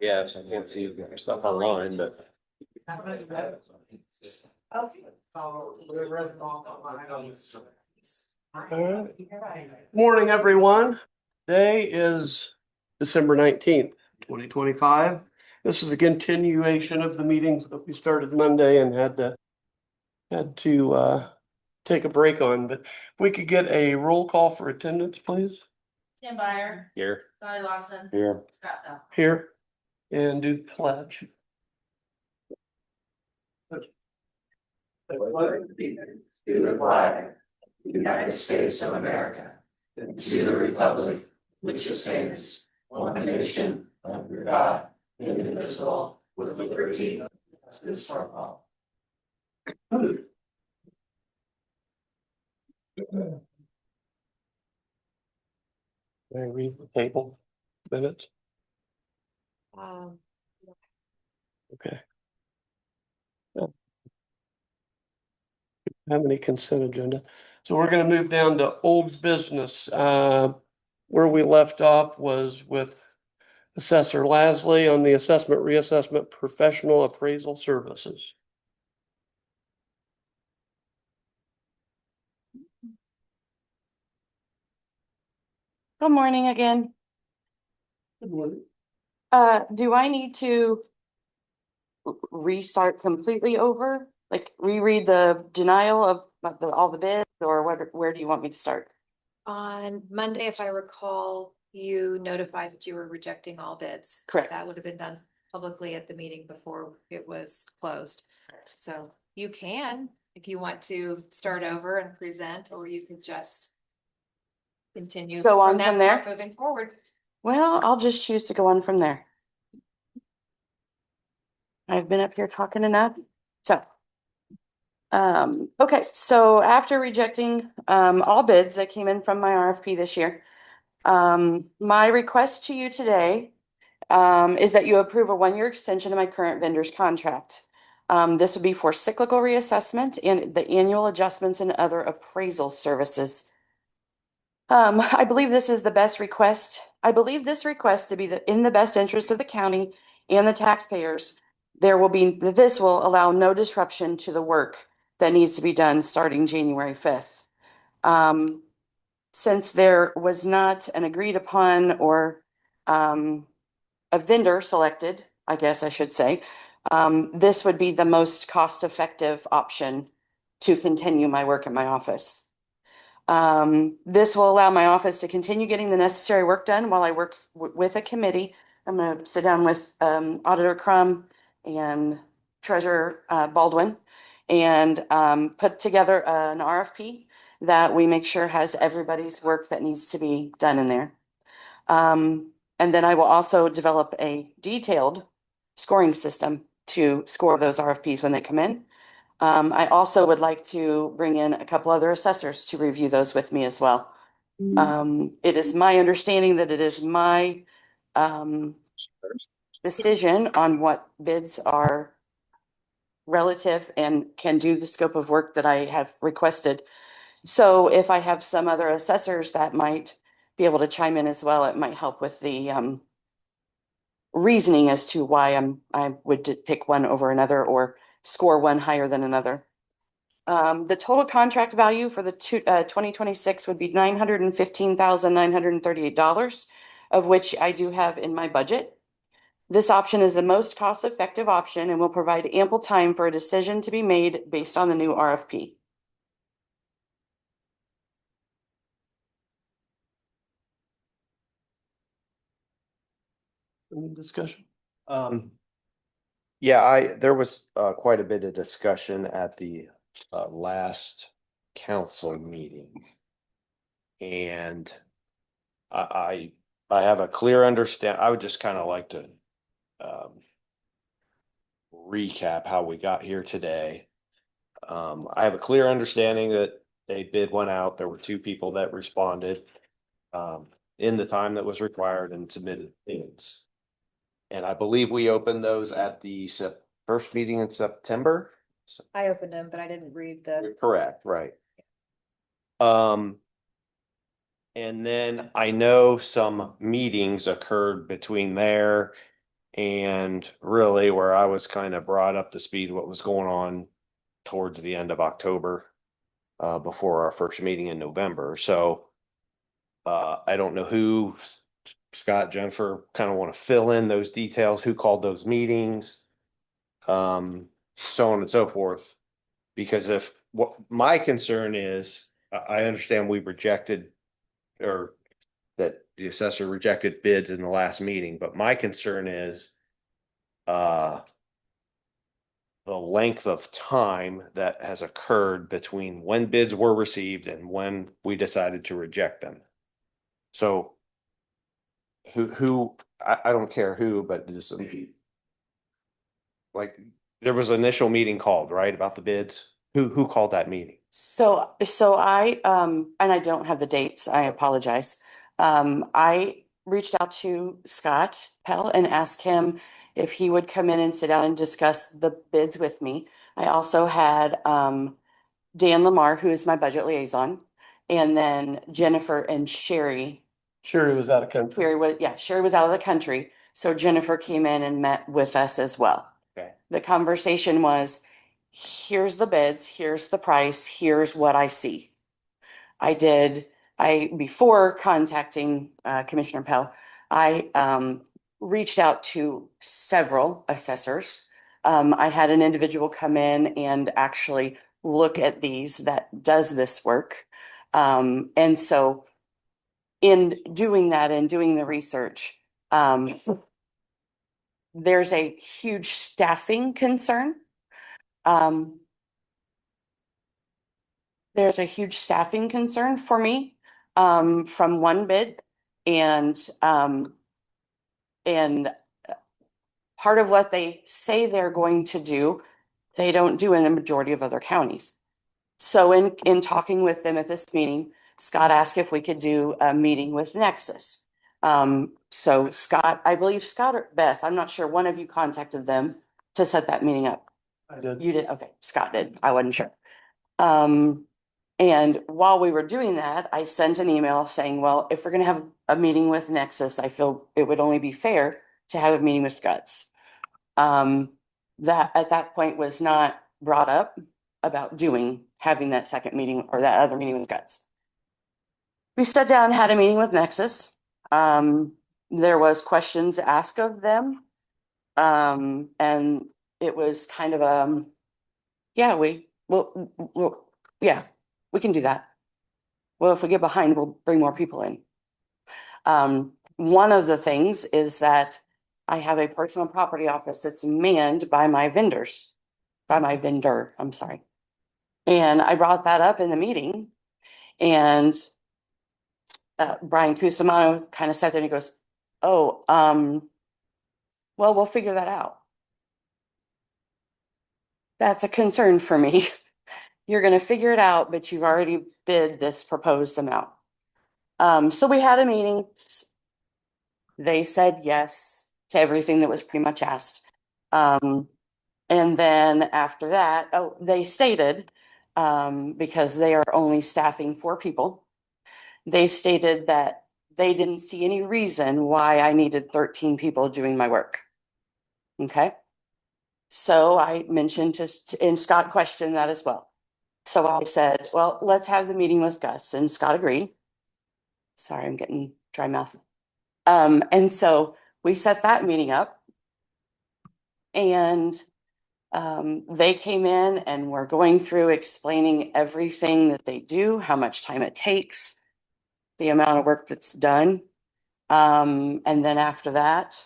Yes, I can't see stuff online, but. Morning, everyone. Today is December 19th, 2025. This is a continuation of the meetings that we started Monday and had to take a break on, but if we could get a roll call for attendance, please. Tim Byer. Here. Donnie Lawson. Here. Scott Bell. Here. And do the pledge. To the flag, United States of America, and to the republic which stands one nation under God, indivisible, with liberty and justice for all. May I read the table minutes? Okay. Have any consent agenda? So we're gonna move down to old business. Where we left off was with Assessor Lasley on the assessment reassessment professional appraisal services. Good morning again. Good morning. Do I need to restart completely over? Like reread the denial of all the bids, or where do you want me to start? On Monday, if I recall, you notified that you were rejecting all bids. Correct. That would have been done publicly at the meeting before it was closed. So you can, if you want to start over and present, or you could just continue. Go on that from there? part Moving forward. Well, I'll just choose to go on from there. I've been up here talking enough. So, okay, so after rejecting all bids that came in from my RFP this year, my request to you today is that you approve a 1-year extension of my current vendor's contract. This would be for cyclical reassessment and the annual adjustments and other appraisal services. I believe this is the best request. I believe this request to be in the best interest of the county and the taxpayers. This will allow no disruption to the work that needs to be done starting January 5th. Since there was not an agreed upon or a vendor selected, I guess I should say, this would be the most cost-effective option to continue my work in my office. This will allow my office to continue getting the necessary work done while I work with a committee. I'm going to sit down with Auditor Crum and Treasurer Baldwin and put together an RFP that we make sure has everybody's work that needs to be done in there. And then I will also develop a detailed scoring system to score those RFPs when they come in. I also would like to bring in a couple other assessors to review those with me as well. It is my understanding that it is my decision on what bids are relative and can do the scope of work that I have requested. So if I have some other assessors that might be able to chime in as well, it might help with the reasoning as to why I would pick one over another or score one higher than another. The total contract value for the 2026 would be $915,938, of which I do have in my budget. This option is the most cost-effective option and will provide ample time for a decision to be made based on the new RFP. Any discussion? Yeah, there was quite a bit of discussion at the last council meeting. And I have a clear understand. I would just kind of like to recap how we got here today. I have a clear understanding that a bid went out. There were 2 people that responded in the time that was required and submitted bids. And I believe we opened those at the first meeting in September. I opened them, but I didn't read the. Correct, right. And then I know some meetings occurred between there And really where I was kind of brought up to speed what was going on towards the end of October, before our first meeting in November. So I don't know who, Scott, Jennifer, kind of want to fill in those details, who called those meetings, so on and so forth. Because if what my concern is, I understand we rejected, or that the assessor rejected bids in the last meeting, but my concern is the length of time that has occurred between when bids were received and when we decided to reject them. So I don't care who, but just like, there was an initial meeting called, right, about the bids? Who called that meeting? So I, and I don't have the dates, I apologize. I reached out to Scott Pell and asked him if he would come in and sit down and discuss the bids with me. I also had, Dan Lamar, who is my budget liaison, and then Jennifer and Sherry. Sherry was out of country. Sherry was out of the country, so Jennifer came in and met with us as well. Okay. The conversation was, here's the bids, here's the price, here's what I see. Before contacting Commissioner Pell, I reached out to several assessors. I had an individual come in and actually look at these that does this work. And so in doing that and doing the research, there's a huge staffing concern. There's a huge staffing concern for me, from one bid. And part of what they say they're going to do, they don't do in the majority of other counties. So in talking with them at this meeting, Scott asked if we could do a meeting with Nexus. So Scott, I believe Scott or Beth, I'm not sure, one of you contacted them to set that meeting up. I did. You did? Okay, Scott did. I wasn't sure. And while we were doing that, I sent an email saying, well, if we're gonna have a meeting with Nexus, I feel it would only be fair to have a meeting with Guts. That at that point was not brought up about having that second meeting or that other meeting with Guts. We sat down, had a meeting with Nexus. There was questions asked of them. And it was kind of, yeah, yeah, we can do that. Well, if we get behind, we'll bring more people in. One of the things is that I have a personal property office that's manned by my vendor, I'm sorry. And I brought that up in the meeting, and Brian Cusimano kind of sat there and he goes, oh, well, we'll figure that out. That's a concern for me. You're going to figure it out, but you've already bid this proposed amount. So we had a meeting. They said yes to everything that was pretty much asked. And then after that, they stated, because they are only staffing 4 people, they stated that they didn't see any reason why I needed 13 people doing my work. Okay. So I mentioned and Scott questioned that as well. So I said, well, let's have the meeting with Gus, and Scott agreed. Sorry, I'm getting dry mouth. And so we set that meeting up, and they came in and were going through explaining everything that they do, how much time it takes, the amount of work that's done. And then after that,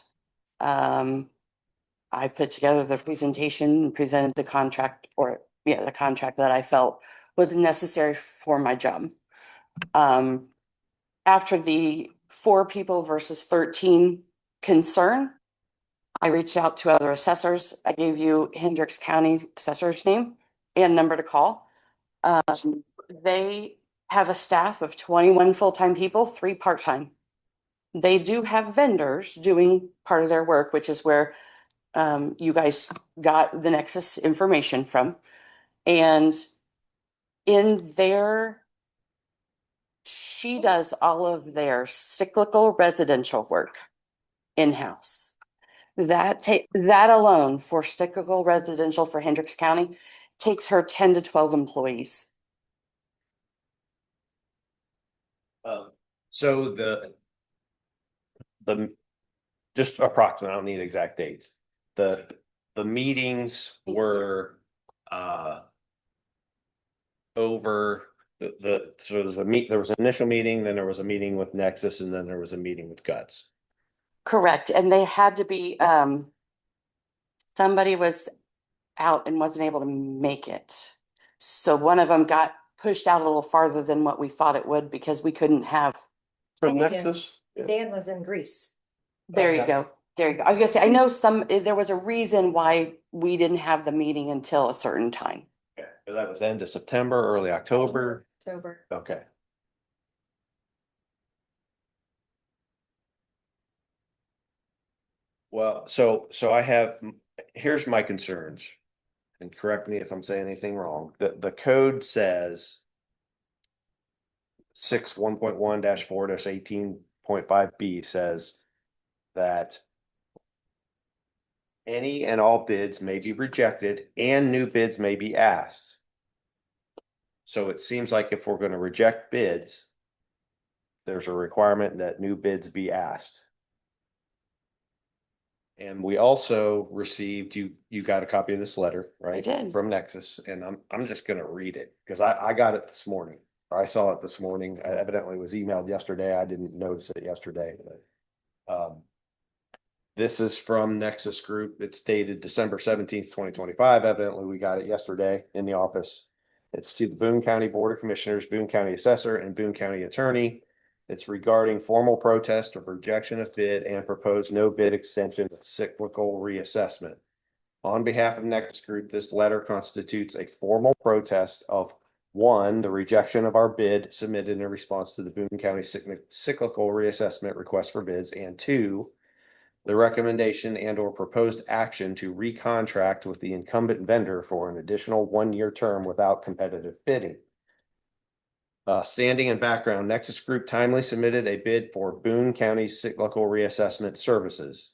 I put together the presentation and presented the contract, the contract that I felt was necessary for my job. After the 4 people versus 13 concern, I reached out to other assessors. I gave you Hendricks County assessor's name and number to call. They have a staff of 21 full-time people, 3 part-time. They do have vendors doing part of their work, which is where you guys got the Nexus information from. And she does all of their cyclical residential work in-house. That alone for cyclical residential for Hendricks County takes her 10 to 12 employees. So the, just approximate, I don't need exact dates. The meetings were, over so there was an initial meeting, then there was a meeting with Nexus, and then there was a meeting with Guts. Correct, and they had to be, somebody was out and wasn't able to make it. So one of them got pushed out a little farther than what we thought it would because we couldn't have, From Yes. Nexus? Dan was in Greece. there you Okay. go. There you go. I was gonna say, I know there was a reason why we didn't have the meeting until a certain time. Okay, so that was end of September, early October. October. Okay. Well, so I have, here's my concerns. And correct me if I'm saying anything wrong. The code says 1.1-4-18.5B says that any and all bids may be rejected and new bids may be asked. So it seems like if we're going to reject bids, there's a requirement that new bids be asked. And we also received, you got a copy of this letter, right? did. From Nexus, and I'm just gonna read it, because I got it this morning. Or I saw it this morning. Evidently it was emailed yesterday. I didn't notice it yesterday, but this is from Nexus Group. It's dated December 17th, 2025. Evidently, we got it yesterday in the office. It's to the Boone County Board of Commissioners, Boone County Assessor, and Boone County Attorney. It's regarding formal protest of rejection of bid and proposed no bid extension of cyclical reassessment. On behalf of Nexus Group, this letter constitutes a formal protest of one, the rejection of our bid submitted in response to the Boone County cyclical reassessment request for bids, and two, the recommendation and or proposed action to recontract with the incumbent vendor for an additional 1-year term without competitive bidding. Standing and background, Nexus Group timely submitted a bid for Boone County cyclical reassessment services.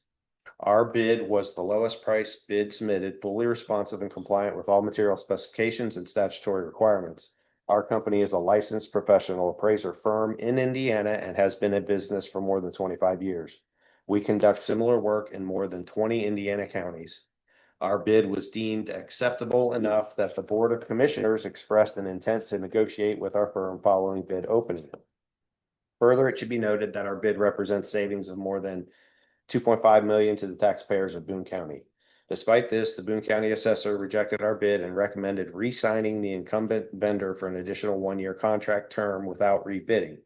Our bid was the lowest price bid submitted, fully responsive and compliant with all material specifications and statutory requirements. Our company is a licensed professional appraiser firm in Indiana and has been in business for more than 25 years. We conduct similar work in more than 20 Indiana counties. Our bid was deemed acceptable enough that the Board of Commissioners expressed an intent to negotiate with our firm following bid opening. Further, it should be noted that our bid represents savings of more than $2.5 million to the taxpayers of Boone County. Despite this, the Boone County Assessor rejected our bid and recommended re-signing the incumbent vendor for an additional 1-year contract term without rebidding.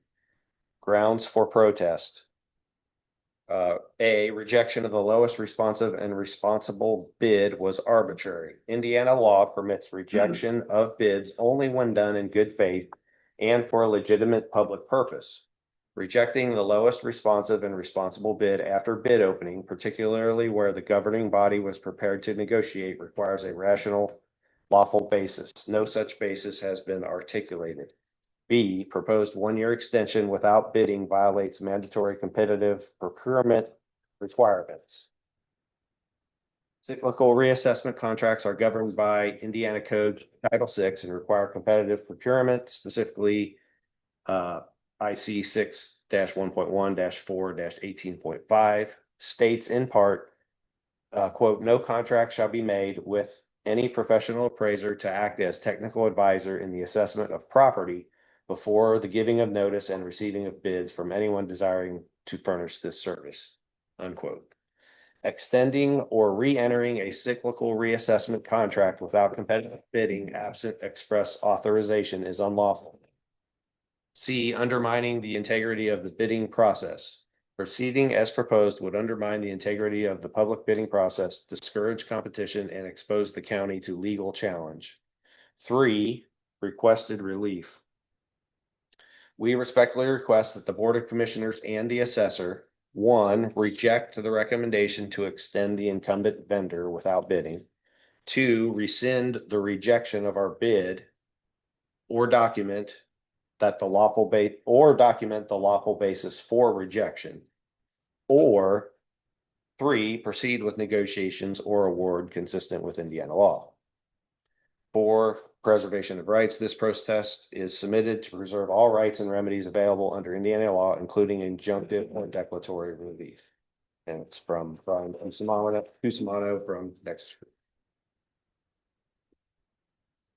Grounds for protest. A, rejection of the lowest responsive and responsible bid was arbitrary. Indiana law permits rejection of bids only when done in good faith and for a legitimate public purpose. Rejecting the lowest responsive and responsible bid after bid opening, particularly where the governing body was prepared to negotiate, requires a rational, lawful basis. No such basis has been articulated. B, proposed 1-year extension without bidding violates mandatory competitive procurement requirements. Cyclical reassessment contracts are governed by Indiana Code Title VI and require competitive procurement, specifically IC 6-1.1-4-18.5 states in part, quote, no contract shall be made with any professional appraiser to act as technical advisor in the assessment of property before the giving of notice and receiving of bids from anyone desiring to furnish this service, unquote. Extending or re-entering a cyclical reassessment contract without competitive bidding absent express authorization is unlawful. C, undermining the integrity of the bidding process. Proceeding as proposed would undermine the integrity of the public bidding process, discourage competition, and expose the county to legal challenge. 3, requested relief. We respectfully request that the Board of Commissioners and the assessor, 1, reject the recommendation to extend the incumbent vendor without bidding. 2, rescind the rejection of our bid or document the lawful basis for rejection. Or 3, proceed with negotiations or award consistent with Indiana law. 4, preservation of rights. This protest is submitted to preserve all rights and remedies available under Indiana law, including injunctive or declaratory relief. And it's from Brian Cusimano from Nexus Group.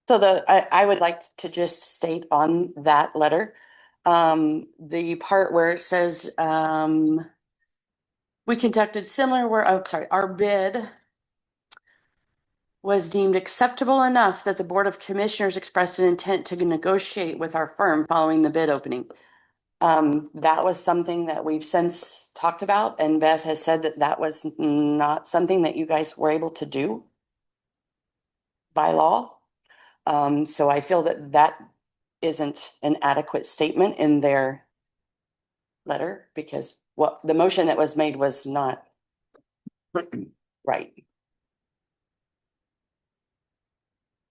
So I would like to just state on that letter, the part where it says, we conducted similar work, oh, sorry, our bid was deemed acceptable enough that the Board of Commissioners expressed an intent to negotiate with our firm following the bid opening. That was something that we've since talked about, and Beth has said that that was not something that you guys were able to do by law. So I feel that that isn't an adequate statement in their letter, because what the motion that was made was not right.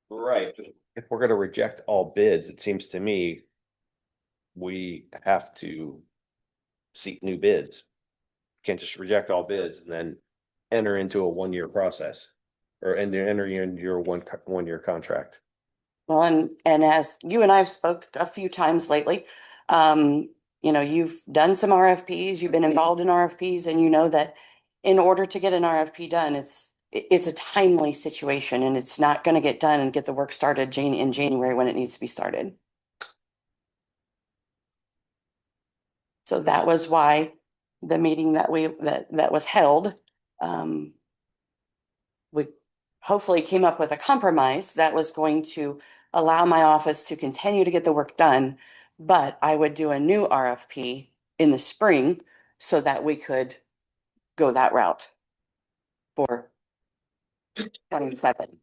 Right. If we're gonna reject all bids, it seems to me we have to seek new bids. Can't just reject all bids and then enter into a 1-year process or enter into your one-year contract. Well, and as you and I've spoke a few times lately, you know, you've done some RFPs, you've been involved in RFPs, and you know that in order to get an RFP done, it's a timely situation, and it's not going to get done and get the work started in January when it needs to be started. So that was why the meeting that was held, we hopefully came up with a compromise that was going to allow my office to continue to get the work done, but I would do a new RFP in the spring so that we could go that route for 27.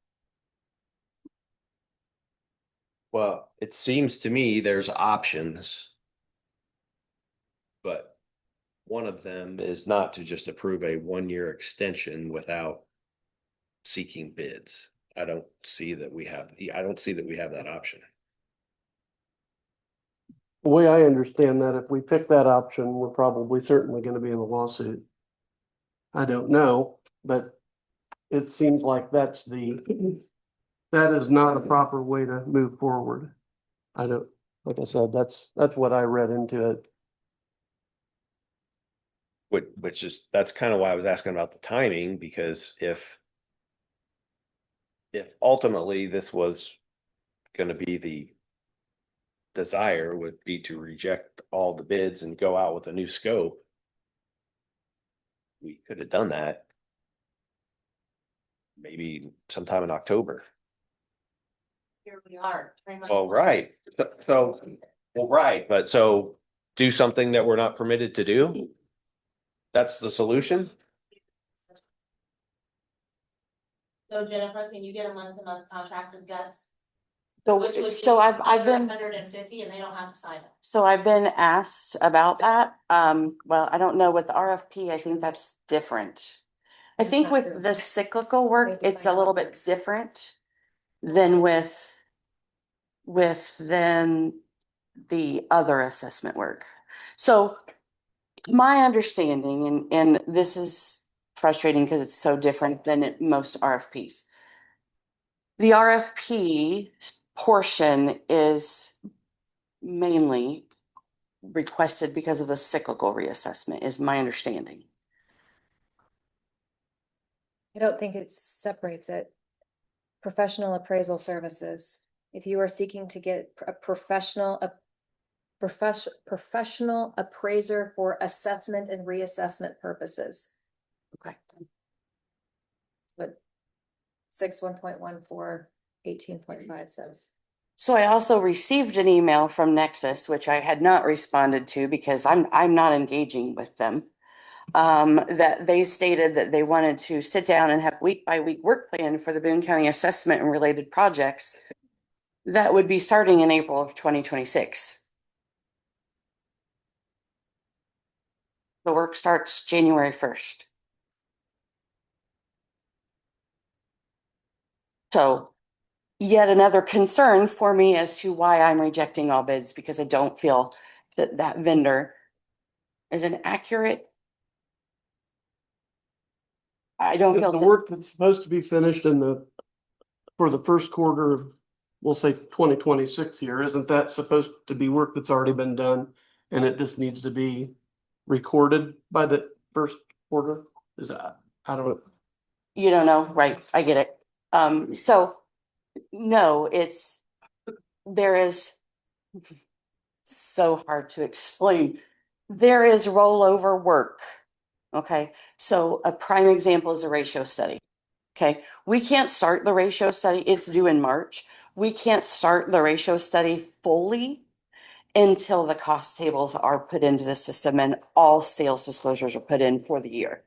Well, it seems to me there's options. But one of them is not to just approve a 1-year extension without seeking bids. I don't see that we have that option. The way I understand that, if we pick that option, we're probably certainly gonna be in a lawsuit. I don't know, but it seems like that is not a proper way to move forward. I don't, like I said, that's what I read into it. Which is, that's kind of why I was asking about the timing, because if ultimately this was gonna be the desire would be to reject all the bids and go out with a new scope, we could have done that maybe sometime in October. Here we are. 3 months Well, later. right. Well, right, but so do something that we're not permitted to do? That's the solution? So Jennifer, can you get a month-to-month contract with Guts? So, Which would so be I've been. 150 and they don't have to sign it. So I've been asked about that. Well, I don't know with the RFP, I think that's different. I think with the cyclical work, it's a little bit different than with then the other assessment work. So my understanding, and this is frustrating because it's so different than most RFPs. The RFP portion is mainly requested because of the cyclical reassessment, is my understanding. I don't think it separates it. Professional appraisal services. If you are seeking to get a professional appraiser for assessment and reassessment purposes. Okay. But 6.1.14 18.5 says. So I also received an email from Nexus, which I had not responded to because I'm not engaging with them. That they stated that they wanted to sit down and have week by week work plan for the Boone County assessment and related projects that would be starting in April of 2026. The work starts January 1st. So yet another concern for me as to why I'm rejecting all bids, because I don't feel that that vendor is an accurate I don't The feel. the it's- work that's supposed to be finished for the first quarter of, we'll say 2026 here, isn't that supposed to be work that's already been done? And it just needs to be recorded by the first quarter? Is that, I don't know. You don't know, right? I get it. So, no, there is so hard to explain. There is rollover work. Okay, so a prime example is a ratio study. Okay, we can't start the ratio study. It's due in March. We can't start the ratio study fully until the cost tables are put into the system and all sales disclosures are put in for the year.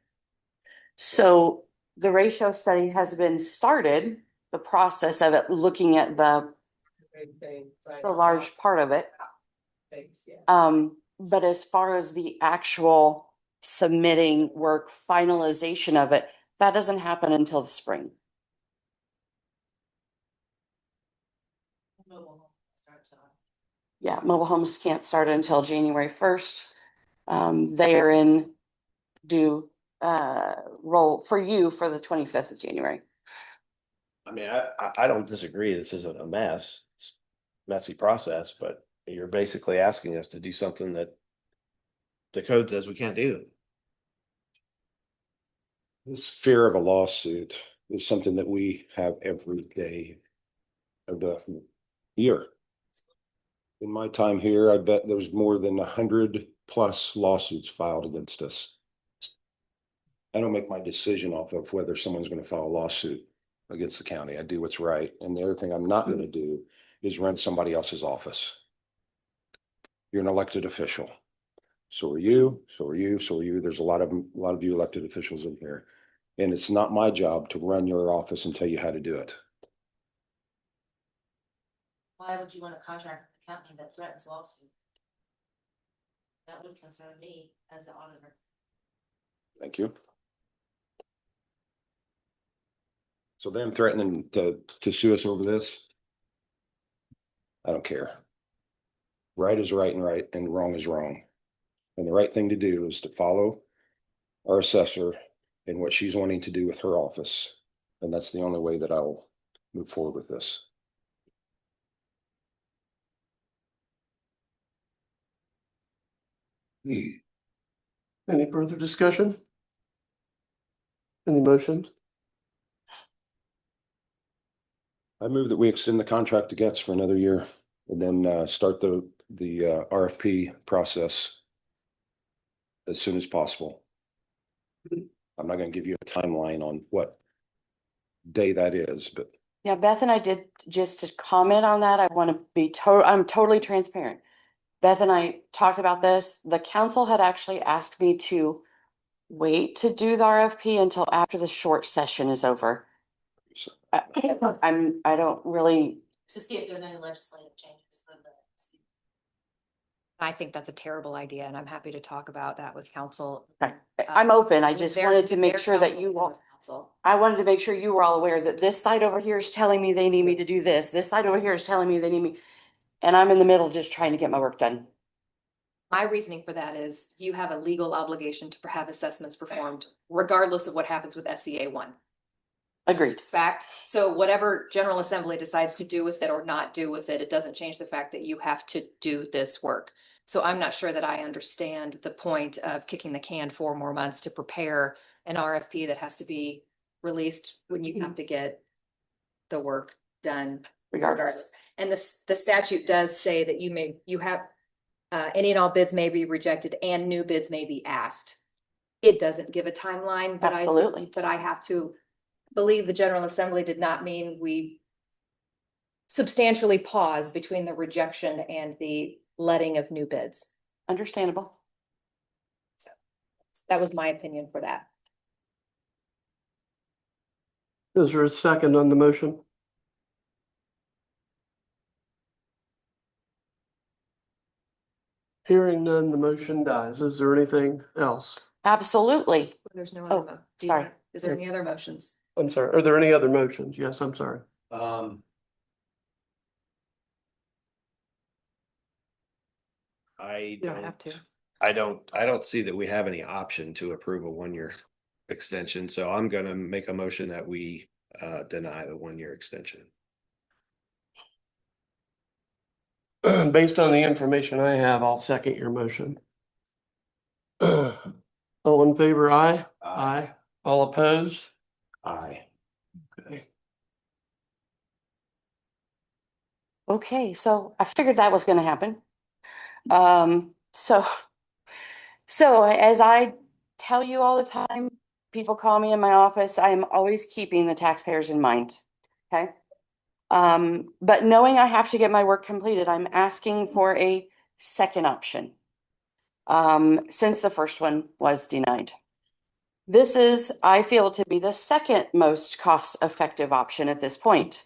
So the ratio study has been started, the process of it, looking at the large part of it. But as far as the actual submitting work, finalization of it, that doesn't happen until the spring. Yeah, mobile homes can't start until January 1st. They are in due roll for you for the 25th of January. I mean, I don't disagree. This isn't a mess. It's a messy process, but you're basically asking us to do something that the code says we can't do. This fear of a lawsuit is something that we have every day of the year. In my time here, I bet there's more than 100+ lawsuits filed against us. I don't make my decision off of whether someone's going to file a lawsuit against the county. I do what's right. And the other thing I'm not going to do is run somebody else's office. You're an elected official. So are you, so are you, so are you. There's a lot of you elected officials in here. And it's not my job to run your office and tell you how to do it. Why would you want to contract with a company that threatens lawsuit? That would concern me as the auditor. Thank you. So them threatening to sue us over this, I don't care. Right is right and wrong is wrong. And the right thing to do is to follow our assessor and what she's wanting to do with her office. And that's the only way that I'll move forward with this. Any further discussion? Any motions? I move that we extend the contract to Getz for another year and then start the RFP process as soon as possible. I'm not going to give you a timeline on what day that is, but Yeah, Beth and I did, just to comment on that, I want to be I'm totally transparent. Beth and I talked about this. The council had actually asked me to wait to do the RFP until after the short session is over. I don't really, To see if there's any legislative changes for the. I think that's a terrible idea and I'm happy to talk about that with council. I'm open. I with just their- wanted to with make their sure that council you and all, with council. I wanted to make sure you were all aware that this side over here is telling me they need me to do this. This side over here is telling me they need me. And I'm in the middle just trying to get my work done. My reasoning for that is you have a legal obligation to have assessments performed regardless of what happens with SCA 1. Agreed. Fact. So whatever General Assembly decides to do with it or not do with it, it doesn't change the fact that you have to do this work. So I'm not sure that I understand the point of kicking the can 4 more months to prepare an RFP that has to be released when you have to get the work done regardless. And the statute does say that you have any and all bids may be rejected and new bids may be asked. It doesn't give a timeline, but Absolutely. but I have to believe the General Assembly did not mean we substantially pause between the rejection and the letting of new bids. Understandable. That was my opinion for that. Is there a second on the motion? Hearing none, the motion dies. Is there anything else? Absolutely. There's no Oh, other. sorry. Is there any other motions? I'm sorry, are there any other motions? Yes, I'm sorry. I You don't have to. I don't see that we have any option to approve a 1-year extension, so I'm gonna make a motion that we deny the 1-year extension. Based on the information I have, I'll second your motion. All in favor, aye? Aye. All opposed? Aye. Okay. Okay, so I figured that was gonna happen. So as I tell you all the time, people call me in my office, I am always keeping the taxpayers in mind. Okay? But knowing I have to get my work completed, I'm asking for a second option. Since the first one was denied. This is, I feel, to be the second most cost-effective option at this point.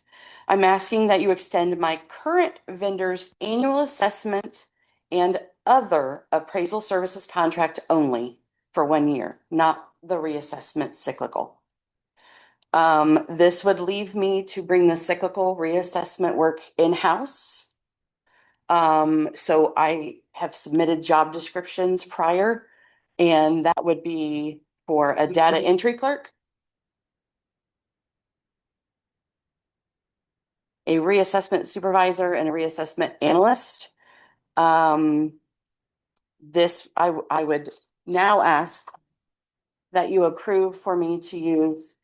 I'm asking that you extend my current vendor's annual assessment and other appraisal services contract only for 1 year, not the reassessment cyclical. This would leave me to bring the cyclical reassessment work in-house. So I have submitted job descriptions prior, and that would be for a data entry clerk, a reassessment supervisor, and a reassessment analyst. This, I would now ask that you approve for me to use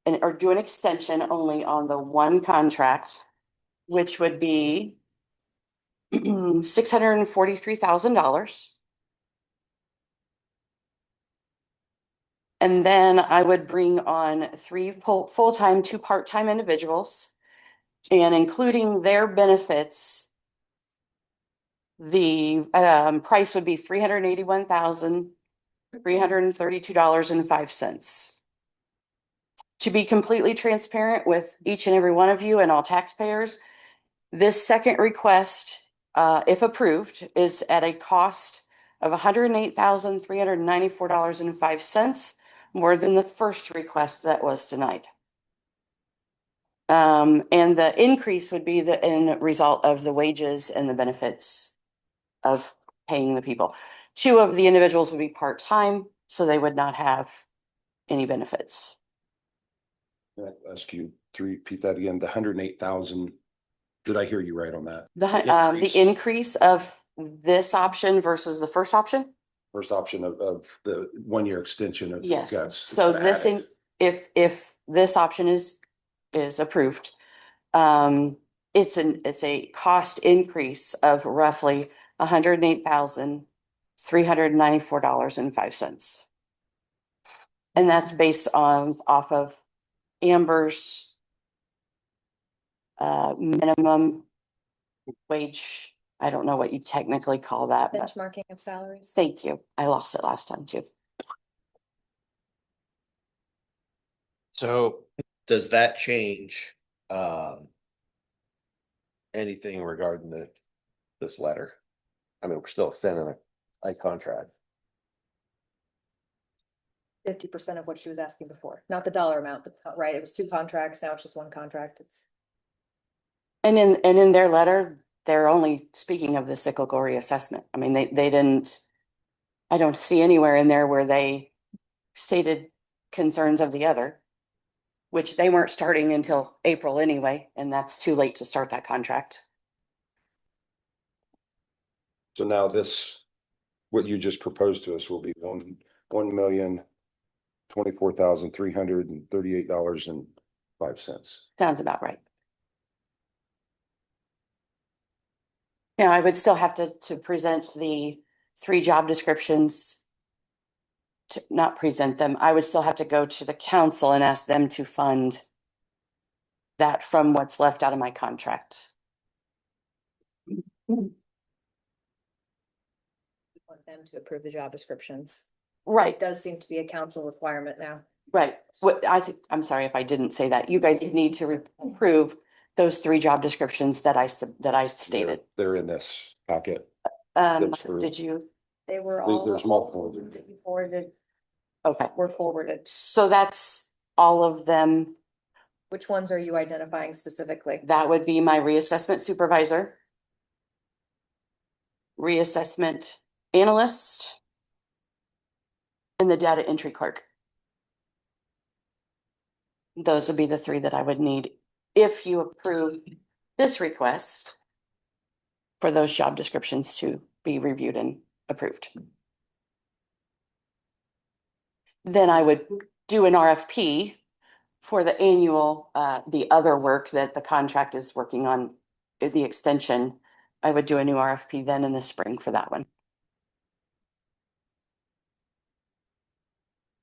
or do an extension only on the one contract, which would be $643,000. And then I would bring on 3 full-time, 2 part-time individuals, and including their benefits, the price would be $381,332.05. To be completely transparent with each and every one of you and all taxpayers, this second request, if approved, is at a cost of $108,394.05, more than the first request that was denied. And the increase would be the end result of the wages and the benefits of paying the people. 2 of the individuals would be part-time, so they would not have any benefits. Can I ask you to repeat that again? The 108,000, did I hear you right on that? The increase of this option versus the first option? First option of the 1-year extension of. Yes, Yes, so this, added. if this option is approved, it's a cost increase of roughly $108,394.05. And that's based off of Amber's minimum wage. I don't know what you technically call that, but Benchmarking of salaries. thank you. I lost it last time too. So does that change anything regarding this letter? I mean, we're still extending a contract. 50% of what she was asking before, not the dollar amount, but right, it was 2 contracts, now it's just 1 contract. It's And in their letter, they're only speaking of the cyclical reassessment. I mean, they didn't, I don't see anywhere in there where they stated concerns of the other, which they weren't starting until April anyway, and that's too late to start that contract. So now what you just proposed to us will be $1,024,338.05. Sounds about right. Now, I would still have to present the 3 job descriptions. To not present them, I would still have to go to the council and ask them to fund that from what's left out of my contract. want them to approve the job descriptions. Right, It does seem to be a council requirement now. right. I'm sorry if I didn't say that. You guys need to approve those 3 job descriptions that I stated. They're in this packet. Did approved. you? They were all. There's multiple. that you Forwarded, Okay, were forwarded. so that's all of them. Which ones are you identifying specifically? That would be my reassessment supervisor, reassessment analyst, and the data entry clerk. those would be the three that I would need if you approve this request for those job descriptions to be reviewed and approved. Then I would do an RFP for the annual, the other work that the contract is working on, the extension. I would do a new RFP then in the spring for that one.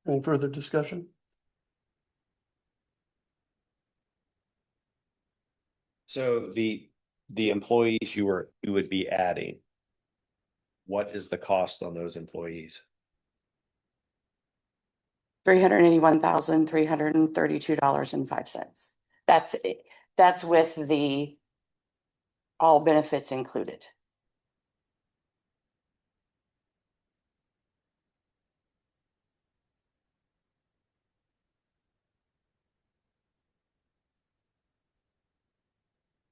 Any further discussion? So the employees you would be adding. What is the cost on those employees? $381,332.05. That's it. That's with the all benefits included.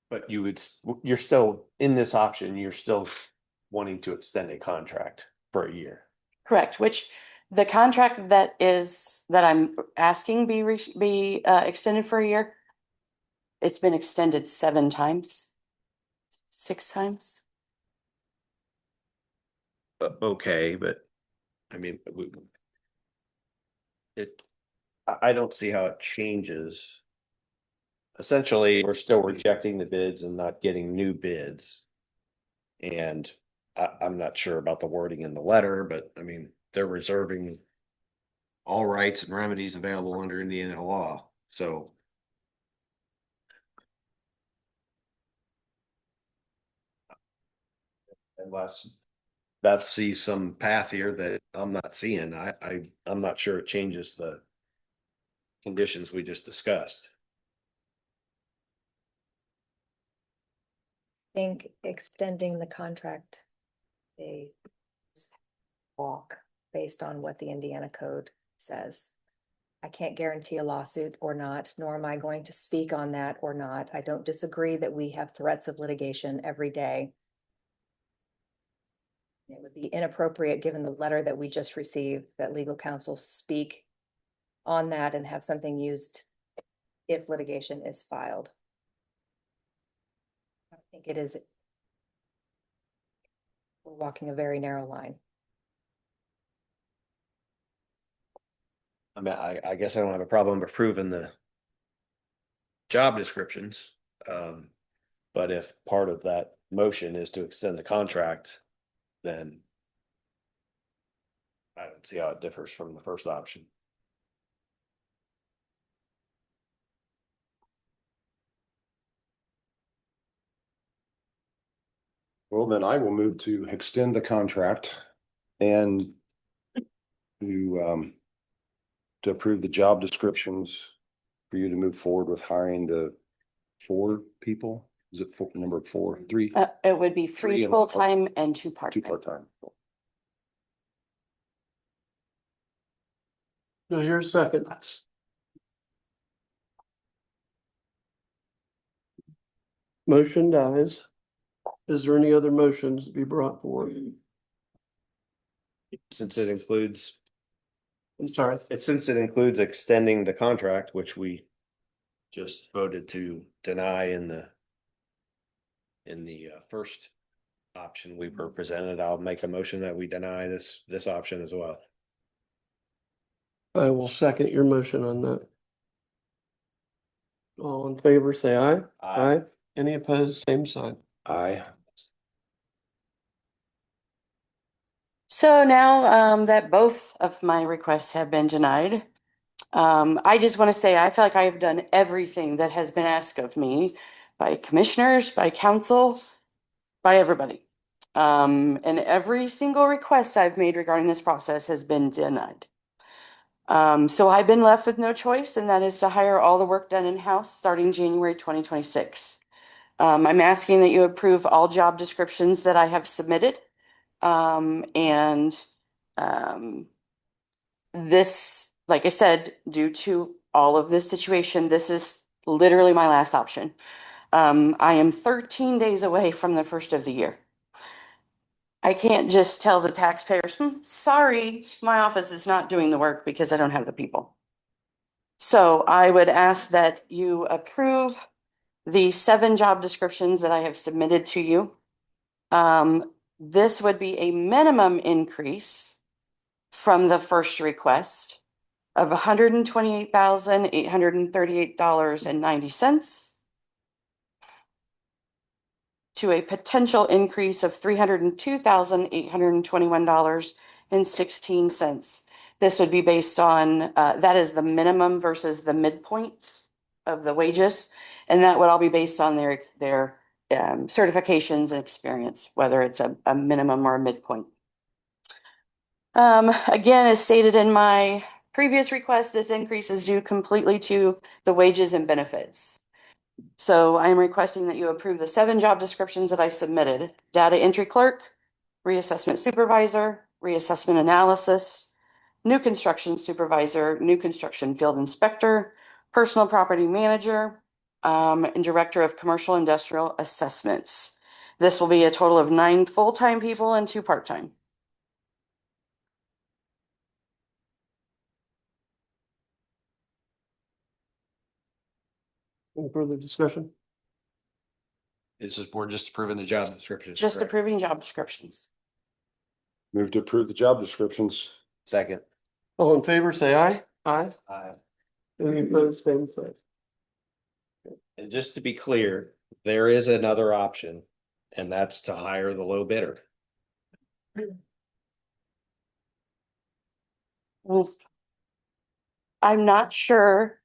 But you're still in this option, you're still wanting to extend a contract for a year. Correct, which the contract that I'm asking be extended for a year. It's been extended 7 times. 6 times. Okay, but I mean, I don't see how it changes. Essentially, we're still rejecting the bids and not getting new bids. And I'm not sure about the wording in the letter, but I mean, they're reserving all rights and remedies available under Indiana law, so. Unless Beth sees some path here that I'm not seeing, I'm not sure it changes the conditions we just discussed. Think extending the contract, they walk based on what the Indiana code says. I can't guarantee a lawsuit or not, nor am I going to speak on that or not. I don't disagree that we have threats of litigation every day. It would be inappropriate, given the letter that we just received, that legal counsel speak on that and have something used if litigation is filed. I think it is. We're walking a very narrow line. I mean, I guess I don't have a problem approving the job descriptions. But if part of that motion is to extend the contract, then I don't see how it differs from the first option. Well, then I will move to extend the contract and to approve the job descriptions for you to move forward with hiring the 4 people. Is it number 4, 3, It would be 3 and- full-time and 2 2 part-time. part-time? Do I hear a second? Motion dies. Is there any other motions to be brought forward? Since it includes, I'm sorry. since it includes extending the contract, which we just voted to deny in the first option we were presented, I'll make a motion that we deny this option as well. I will second your motion on that. All in favor, say aye. Aye. Any opposed, same sign. Aye. So now that both of my requests have been denied, I just want to say I feel like I have done everything that has been asked of me by commissioners, by council, by everybody. And every single request I've made regarding this process has been denied. So I've been left with no choice, and that is to hire all the work done in-house starting January 2026. I'm asking that you approve all job descriptions that I have submitted. This, like I said, due to all of this situation, this is literally my last option. I am 13 days away from the first of the year. I can't just tell the taxpayers, sorry, my office is not doing the work because I don't have the people. So I would ask that you approve the 7 job descriptions that I have submitted to you. This would be a minimum increase from the first request of $128,838.90 to a potential increase of $302,821.16. This would be based on, that is the minimum versus the midpoint of the wages. And that would all be based on their certifications and experience, whether it's a minimum or a midpoint. Again, as stated in my previous request, this increase is due completely to the wages and benefits. So I am requesting that you approve the 7 job descriptions that I submitted: data entry clerk, reassessment supervisor, reassessment analysis, new construction supervisor, new construction field inspector, personal property manager, and director of commercial industrial assessments. This will be a total of 9 full-time people and 2 part-time. Any further discussion? We're just approving the job descriptions. Just correct? approving job descriptions. Move to approve the job descriptions. Second. All in favor, say aye. Aye. Aye. Any opposed, same sign. And just to be clear, there is another option, and that's to hire the low bidder. I'm not sure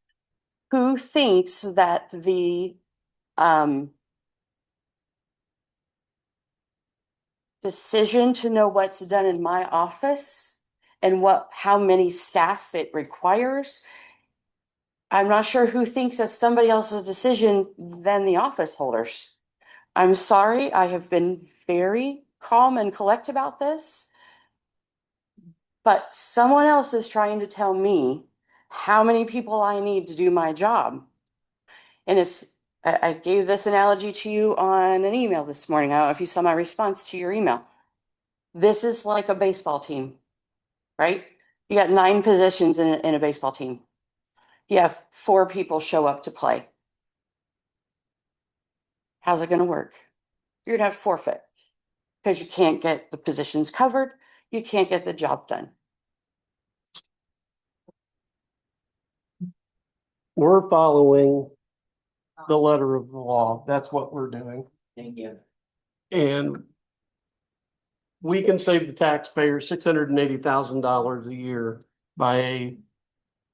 who thinks that the decision to know what's done in my office and how many staff it requires. I'm not sure who thinks that's somebody else's decision than the office holders. I'm sorry, I have been very calm and collect about this. But someone else is trying to tell me how many people I need to do my job. And I gave this analogy to you on an email this morning. I don't know if you saw my response to your email. This is like a baseball team, right? You got 9 positions in a baseball team. You have 4 people show up to play. How's it going to work? You're going to have forfeit because you can't get the positions covered. You can't get the job done. We're following the letter of the law. That's what we're doing. Thank you. And we can save the taxpayer $680,000 a year by a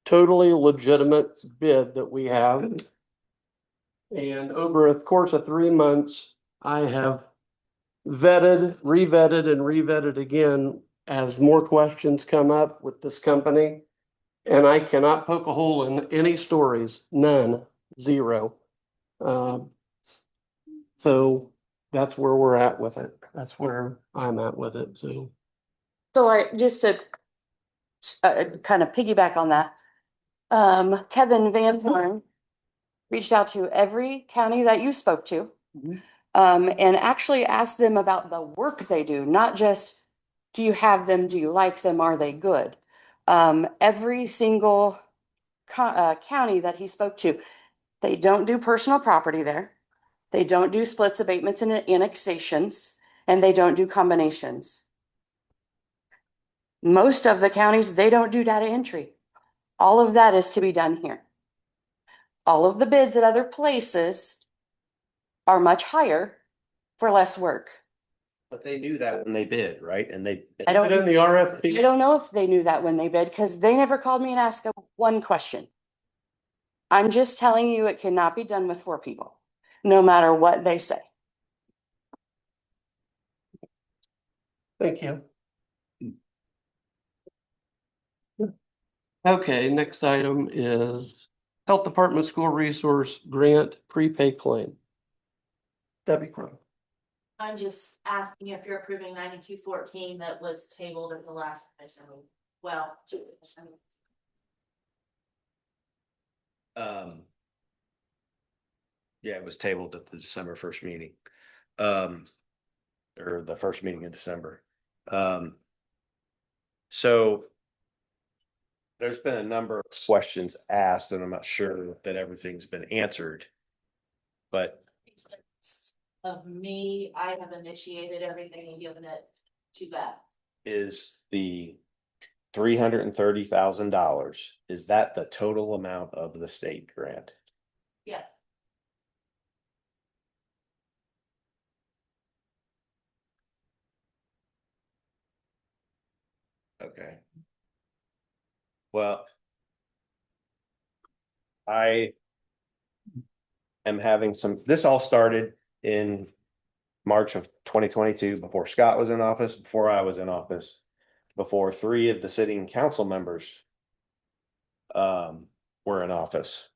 totally legitimate bid that we have. And over a course of 3 months, I have vetted, revetted, and revetted again as more questions come up with this company. And I cannot poke a hole in any stories, none, 0. So that's where we're at with it. That's where I'm at with it, so. So I just to kind of piggyback on that, Kevin Van Horn reached out to every county that you spoke to, and actually asked them about the work they do, not just do you have them, do you like them, are they good? Every single county that he spoke to, they don't do personal property there. They don't do splits, abatements, and annexations, and they don't do combinations. Most of the counties, they don't do data entry. All of that is to be done here. All of the bids at other places are much higher for less work. But they knew that when they bid, right? And they. I don't, Put in the I RFP. don't know if they knew that when they bid because they never called me and asked one question. I'm just telling you it cannot be done with 4 people, no matter what they say. Thank you. Okay, next item is Health Department School Resource Grant Prepay Claim. Debbie Crowe. I'm just asking if you're approving 9214 that was tabled at the last commission. Well, Yeah, it was tabled at the December 1st meeting. Or the first meeting in December. So there's been a number of questions asked and I'm not sure that everything's been answered. But Of me, I have initiated everything and given it to Beth. is the $330,000, is that the total amount of the state grant? Yes. Okay. Well, I am having this all started in March of 2022, before Scott was in office, before I was in office, before 3 of the sitting council members were in office.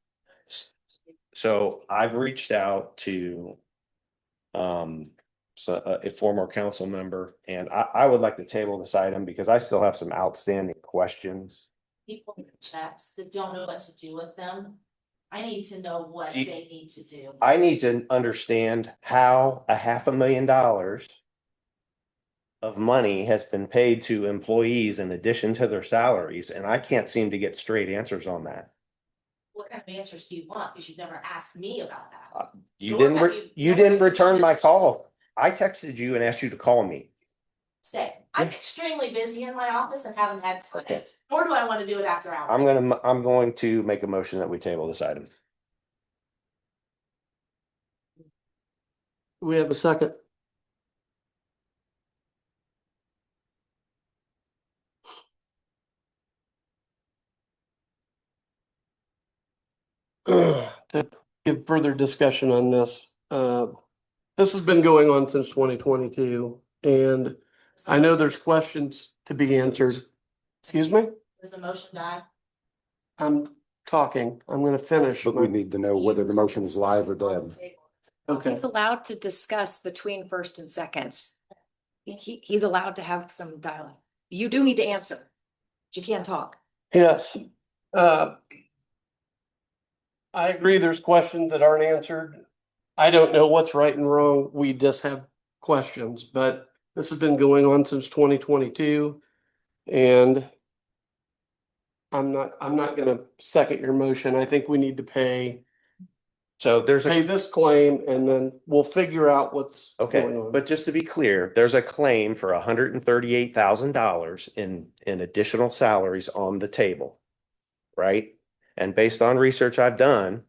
So I've reached out to a former council member, and I would like to table this item because I still have some outstanding questions. People with checks that don't know what to do with them. I need to know what You- they need to do. I need to understand how $500,000 of money has been paid to employees in addition to their salaries, and I can't seem to get straight answers on that. What kind of answers do you want? Because you've never asked me about that. You Nor didn't, have you never didn't return my responded. call. I texted you and asked you to call me. Stay. I'm extremely busy in my office and haven't had time, Okay. nor do I want to do it after hours. I'm going to make a motion that we table this item. We have a second. To give further discussion on this, this has been going on since 2022, and I know there's questions to be answered. Excuse me? Does the motion die? I'm talking. I'm gonna finish. But we need to know whether the motion is live or dead. Okay, He's allowed to discuss between first and seconds. He's allowed to have some dialogue. You do need to answer. But you can't talk. yes. I agree, there's questions that aren't answered. I don't know what's right and wrong. We just have questions, but this has been going on since 2022. And I'm not gonna second your motion. I think we need to pay So there's this claim and then we'll figure out what's okay, going on. but just to be clear, there's a claim for $138,000 in additional salaries on the table. Right? And based on research I've done,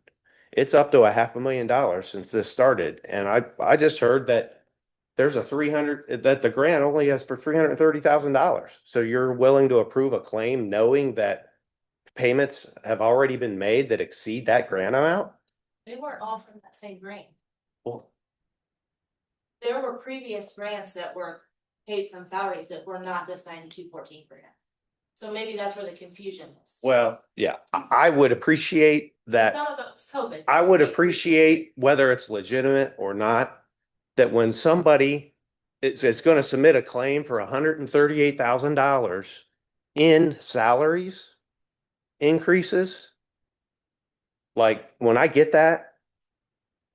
it's up to $500,000 since this started. And I just heard that there's that the grant only has for $330,000. So you're willing to approve a claim knowing that payments have already been made that exceed that grant amount? They weren't all from that same grant. Well, There were previous grants that were paid from salaries that were not this 9214 grant. So maybe that's where the confusion is. well, yeah, I would appreciate that. Some of it was COVID. I would appreciate whether it's legitimate or not, that when somebody it's going to submit a claim for $138,000 in salaries increases, like when I get that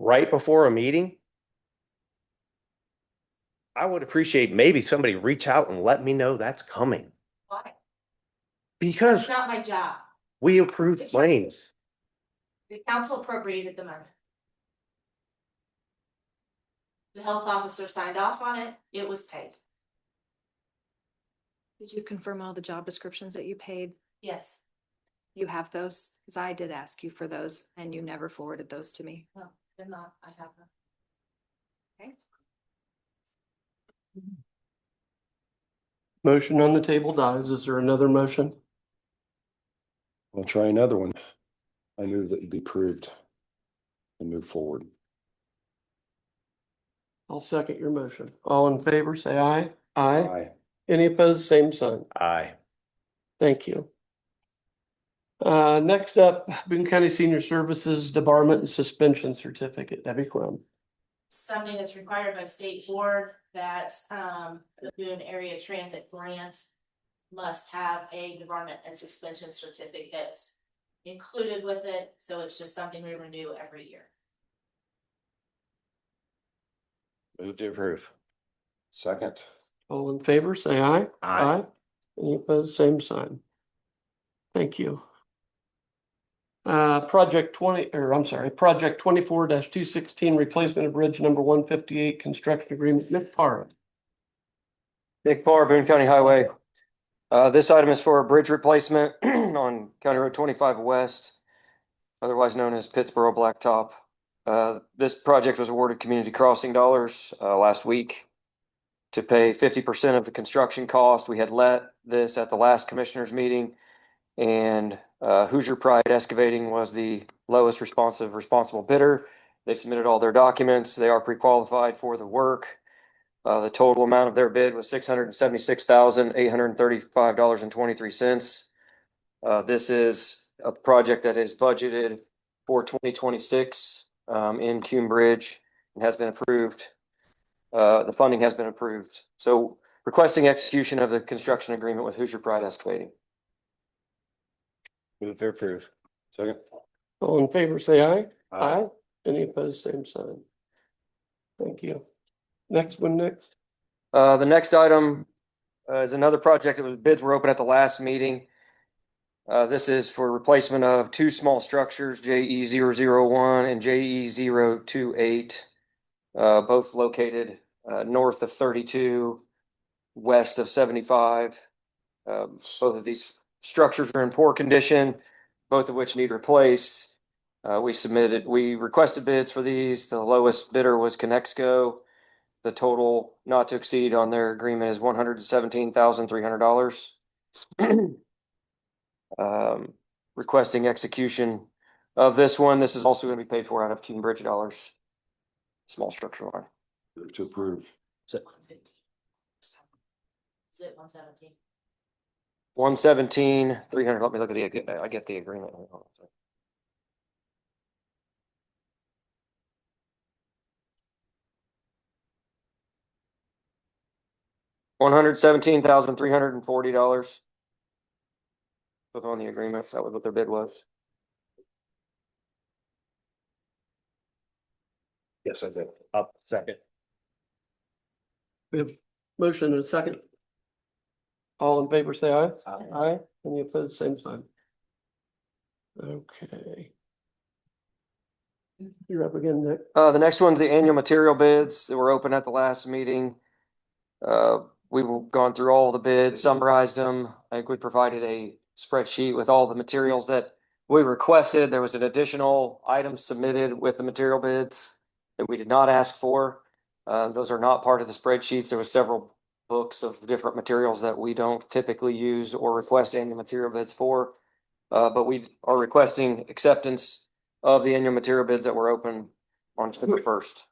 right before a meeting, I would appreciate maybe somebody reach out and let me know that's coming, Why? because It's not my job. we approved claims. The council appropriated the money. The health officer signed off on it. It was paid. Did you confirm all the job descriptions that you paid? Yes. You have those? Because I did ask you for those and you never forwarded those to me. No, they're not. I have them. Motion on the table dies. Is there another motion? We'll try another one. I move that it be approved and move forward. I'll second your motion. All in favor, say aye. Aye. Aye. Any opposed, same sign. Aye. Thank you. Next up, Boone County Senior Services Debarment and Suspension Certificate, Debbie Crum. Something that's required by state board that the Boone Area Transit Grant must have a debarment and suspension certificate included with it, so it's just something we renew every year. Move to approve. Second. All in favor, say aye. Aye. Any opposed, same sign. Thank you. Project 24-216, replacement of bridge number 158, construction agreement, Nick Parra. Nick Parr, Boone County Highway. This item is for a bridge replacement on County Road 25 West, otherwise known as Pittsboro Blacktop. This project was awarded community crossing dollars last week to pay 50% of the construction cost. We had let this at the last commissioners meeting, and Hoosier Pride Excavating was the lowest responsible bidder. They submitted all their documents. They are pre-qualified for the work. The total amount of their bid was $676,835.23. This is a project that is budgeted for 2026 in Cume Bridge and has been approved. The funding has been approved. So requesting execution of the construction agreement with Hoosier Pride Excavating. Move to approve. Second. All in favor, say aye. Aye. Any opposed, same sign. Thank you. Next one, next. The next item is another project that bids were open at the last meeting. This is for replacement of two small structures, JE001 and JE028, both located north of 32, west of 75. Both of these structures are in poor condition, both of which need replaced. We requested bids for these. The lowest bidder was Connexco. The total not to exceed on their agreement is $117,300. Requesting execution of this one. This is also going to be paid for out of Cume Bridge dollars. Small structural line. Move to approve. Is it 117? 117,300. Let me look at I get the agreement. $117,340. Put on the agreement. That was what their bid was. Yes, I did. Up second. We have motion and a second. All in favor, say aye. Aye. Aye. Any opposed, same sign. Okay. You're up again, Nick. The next one's the annual material bids that were open at the last meeting. We've gone through all the bids, summarized them. I think we provided a spreadsheet with all the materials that we requested. There was an additional item submitted with the material bids that we did not ask for. Those are not part of the spreadsheets. There were several books of different materials that we don't typically use or request annual material bids for. But we are requesting acceptance of the annual material bids that were open on December 1st.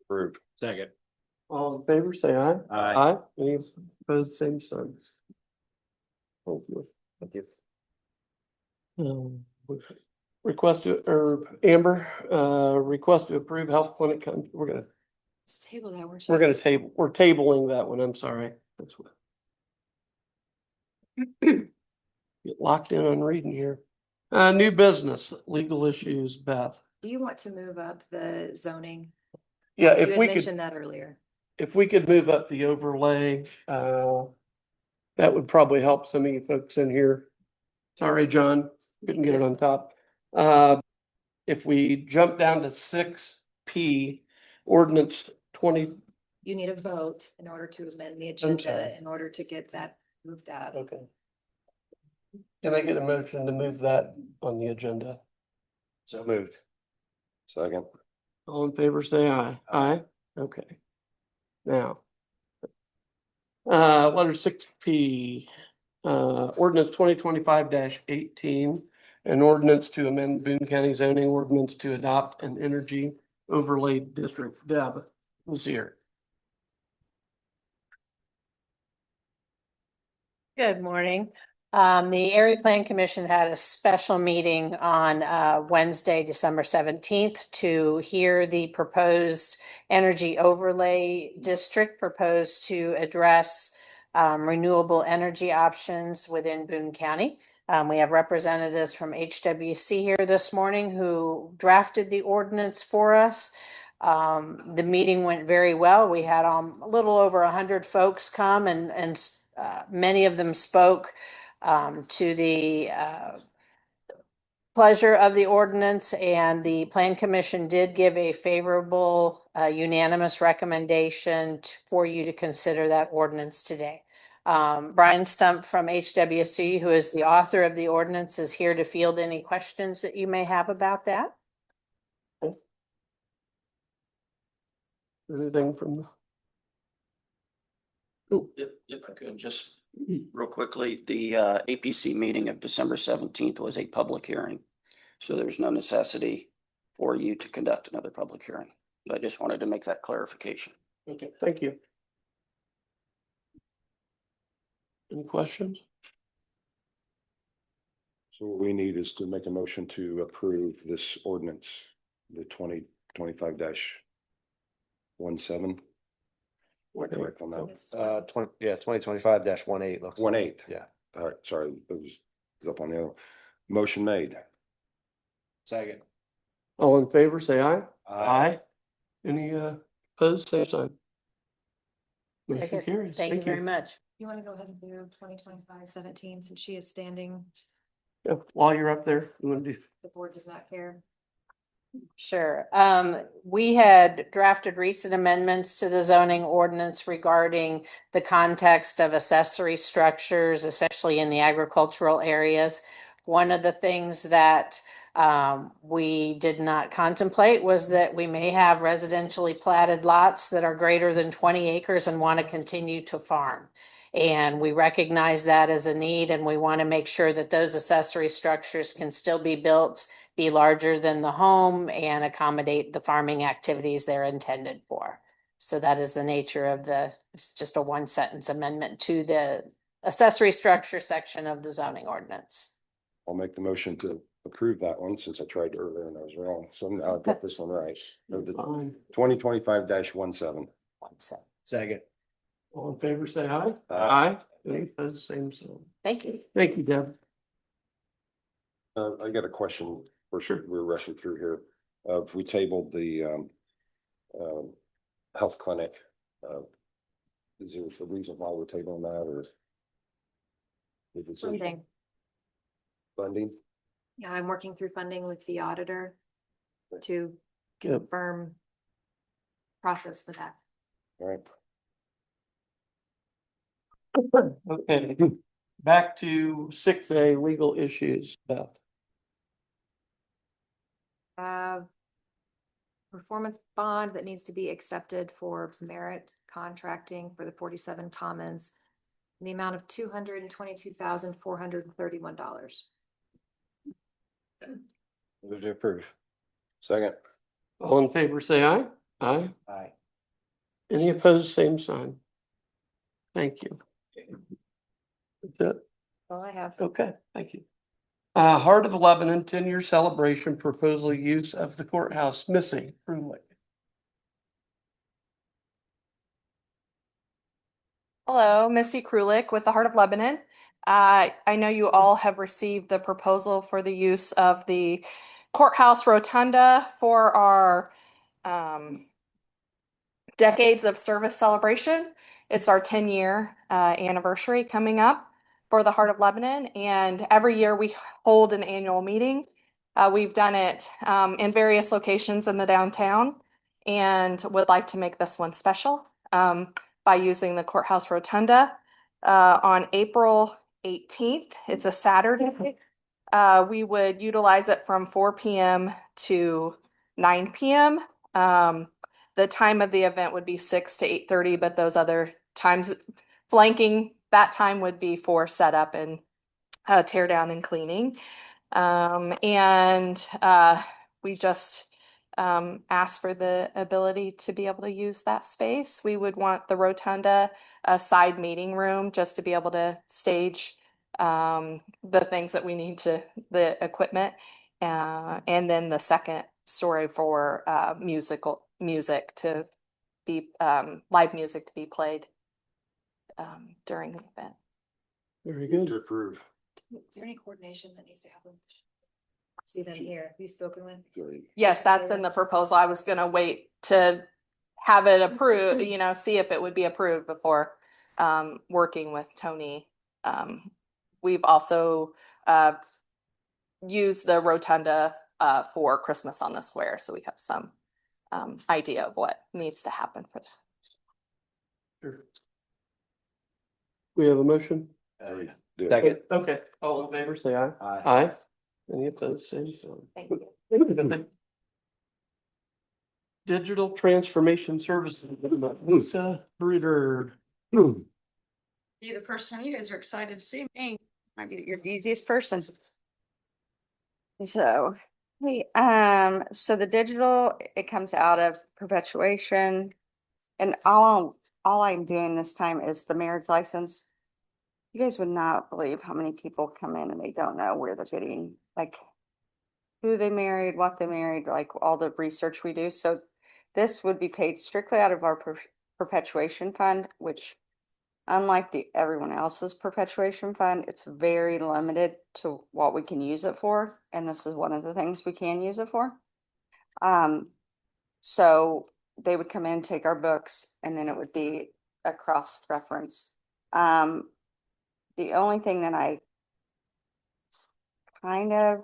Approved. Second. All in favor, say aye. Aye. Any opposed, same sign. Thank you. Thank you. Request to, or Amber, request to approve health clinic. We're gonna Table that. we're tabling that one. I'm sorry. That's what. Get locked in on reading here. New business, legal issues, Beth. Do you want to move up the zoning? Yeah, You if had we could, mentioned that earlier. if we could move up the overlay, that would probably help some of you folks in here. Sorry, John, couldn't get it on top. If we jump down to 6P, ordinance 20. You need a vote in order to amend the sorry. agenda, in order to get that moved out. Okay. Can I get a motion to move that on the agenda? So moved. Second. All in favor, say aye. Aye. Okay. Now. Letter 6P, ordinance 2025-18, an ordinance to amend Boone County zoning ordinance to adopt an energy overlay district. Deb was here. Good morning. The Area Plan Commission had a special meeting on Wednesday, December 17th to hear the proposed energy overlay district proposed to address renewable energy options within Boone County. We have representatives from HWC here this morning who drafted the ordinance for us. The meeting went very well. We had a little over 100 folks come and many of them spoke to the pleasure of the ordinance, and the Plan Commission did give a favorable unanimous recommendation for you to consider that ordinance today. Brian Stump from HWC, who is the author of the ordinance, is here to field any questions that you may have about that. Anything from? Oh, If I could, just real quickly, the APC meeting of December 17th was a public hearing. So there's no necessity for you to conduct another public hearing. So I just wanted to make that clarification. okay, thank you. Any questions? So what we need is to make a motion to approve this ordinance, the 2025-17. Am I correct on that? 2025-18 looks. 18. Yeah. All right, sorry, it was up on the other. Motion made. Second. All in favor, say aye. Aye. Any opposed, same sign. Motion carries. Thank you very much. You want to go ahead and do 2025-17 since she is standing, Yeah, while you're up there, you want to do? the board does not care. Sure. We had drafted recent amendments to the zoning ordinance regarding the context of accessory structures, especially in the agricultural areas. One of the things that we did not contemplate was that we may have residentially platted lots that are greater than 20 acres and want to continue to farm. And we recognize that as a need, and we want to make sure that those accessory structures can still be built, be larger than the home, and accommodate the farming activities they're intended for. So that is the nature of it's just a one sentence amendment to the accessory structure section of the zoning ordinance. I'll make the motion to approve that one since I tried earlier and I was wrong. So now I've got this one right. Of the Fine. 2025-17. One sentence. Second. All in favor, say aye. Aye. Any opposed, same sign. Thank you. Thank you, Deb. I got a question. We're rushing through here. If we tabled the health clinic, is there a reason why we're tabling that, or? Funding. Funding? Yeah, I'm working through funding with the auditor to Yep. confirm process for that. All right. Okay, back to 6A legal issues, Beth. Performance bond that needs to be accepted for Merit Contracting for the 47 Commons in the amount of $222,431. Move to approve. Second. All in favor, say aye. Aye. Aye. Any opposed, same sign. Thank you. That's it. All I have. Okay, thank you. Heart of Lebanon 10-year celebration proposal use of the courthouse, Missy Frulich. Hello, Missy Krulik with the Heart of Lebanon. I know you all have received the proposal for the use of the courthouse rotunda for our Decades of Service celebration. It's our 10-year anniversary coming up for the Heart of Lebanon, and every year we hold an annual meeting. We've done it in various locations in the downtown, and would like to make this one special by using the courthouse rotunda on April 18th. It's a Saturday. We would utilize it from 4 p.m. to 9 p.m. The time of the event would be 6 to 8:30, but those other times flanking that time would be for setup and tear down and cleaning. We just ask for the ability to be able to use that space. We would want the rotunda, a side meeting room, just to be able to stage the things that we need to, the equipment. And then the second story for music to be, live music to be played during the event. Very To good. approve. Is there any coordination that needs to happen? See them here. Have you spoken with? Yes, that's in the proposal. I was gonna wait to have it approved, see if it would be approved before working with Tony. We've also used the rotunda for Christmas on the Square, so we have some idea of what needs to happen for that. Sure. We have a motion? Yeah. Second. Okay, all in favor, say aye. Aye. Aye. Any opposed, say so. Thank you. Digital Transformation Services, Lisa Breeder. Be the person you guys are excited to see me. Might be your easiest person. So, hey, so the digital, it comes out of perpetuation. And all I'm doing this time is the marriage license. You guys would not believe how many people come in and they don't know where they're getting, like, who they married, what they married, like all the research we do. So this would be paid strictly out of our perpetuation fund, which unlike everyone else's perpetuation fund, it's very limited to what we can use it for. And this is one of the things we can use it for. So they would come in, take our books, and then it would be a cross reference. The only thing that I kind of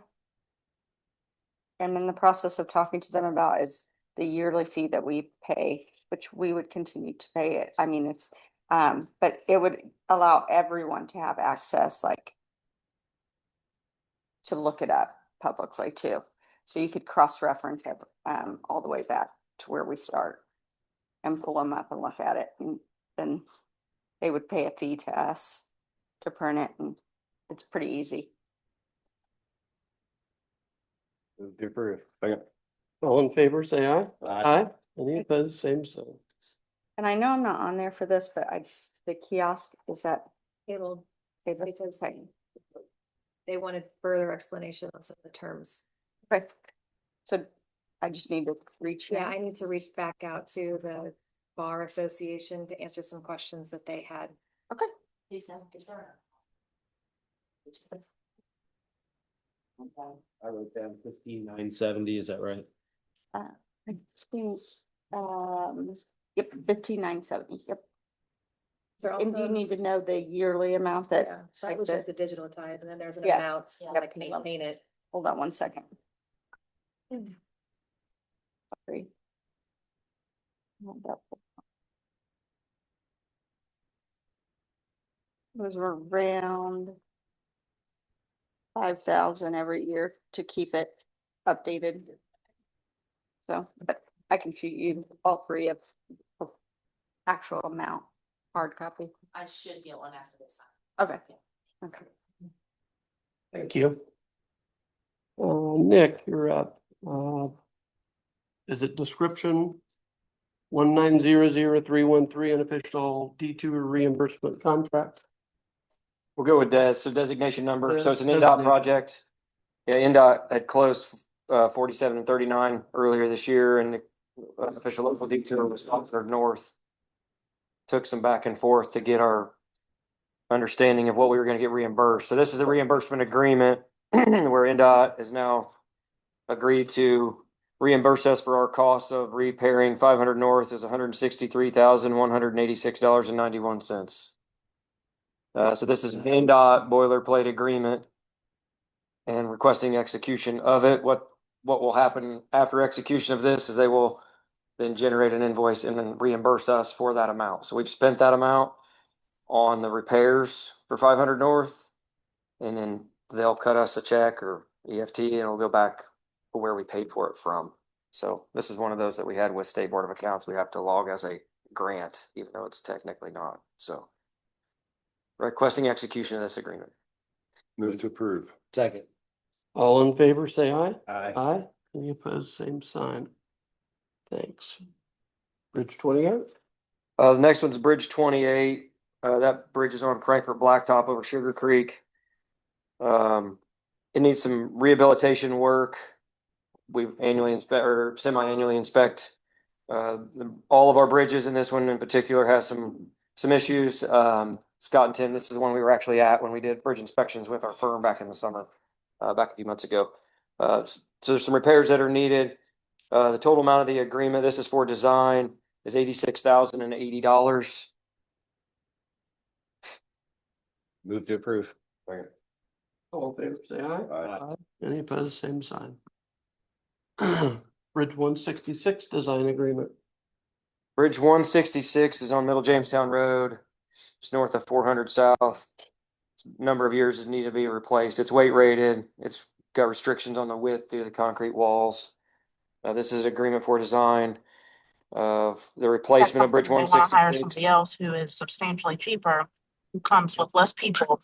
am in the process of talking to them about is the yearly fee that we pay, which we would continue to pay it. I mean, it's, but it would allow everyone to have access, like, to look it up publicly too. So you could cross-reference it, all the way back to where we start and pull them up and look at it. And then they would pay a fee to us to print it, and it's pretty easy. Move to approve. All in favor, say aye. Aye. Any opposed, same sign. And I know I'm not on there for this, but the kiosk, is that? It'll, Because they wanted further explanation on some of the terms. okay. So I just need to reach. Yeah, out. I need to reach back out to the Bar Association to answer some questions that they had. Okay. Please have a concern. I wrote down 15,970, is that right? I think, yep, 15,970, yep. And you need to know the yearly amount that. Yeah, so I was just the digital type, and then there's an Yeah. amount, Yeah. that I can maintain it. Hold on one second. Sorry. Those were around 5,000 every year to keep it updated. So, but I can shoot you all three of actual amount, hard copy. I should get one after this. Okay. Okay. Thank you. Nick, you're up. Is it description 1900313 unofficial D2 reimbursement contract? We'll go with this, so designation number, so it's an NDOT Designation. project. Yeah, NDOT had closed 47 and 39 earlier this year, and the official local detour was Oxford North. Took some back and forth to get our understanding of what we were gonna get reimbursed. So this is a reimbursement agreement where NDOT has now agreed to reimburse us for our costs of repairing 500 North is $163,186.91. So this is an NDOT boilerplate agreement and requesting execution of it. What will happen after execution of this is they will then generate an invoice and then reimburse us for that amount. So we've spent that amount on the repairs for 500 North, and then they'll cut us a check or EFT and it'll go back to where we paid for it from. So this is one of those that we had with State Board of Accounts. We have to log as a grant, even though it's technically not. So requesting execution of this agreement. Move to approve. Second. All in favor, say aye. Aye. Aye. Any opposed, same sign. Thanks. Bridge 28. The next one's Bridge 28. That bridge is on Frankfurt Blacktop over Sugar Creek. It needs some rehabilitation work. We annually inspect or semi-annually inspect all of our bridges, and this one in particular has some issues. Scott and Tim, this is the one we were actually at when we did bridge inspections with our firm back in the summer, back a few months ago. So there's some repairs that are needed. The total amount of the agreement, this is for design, is $86,080. Move to approve. All in favor, say aye. Aye. Any opposed, same sign. Bridge 166 design agreement. Bridge 166 is on Middle Jamestown Road. It's north of 400 South. Number of years it need to be replaced. It's weight rated. It's got restrictions on the width due to the concrete walls. This is an agreement for design of the replacement of Bridge They wanna hire 166. somebody else who is substantially cheaper, who comes with less people.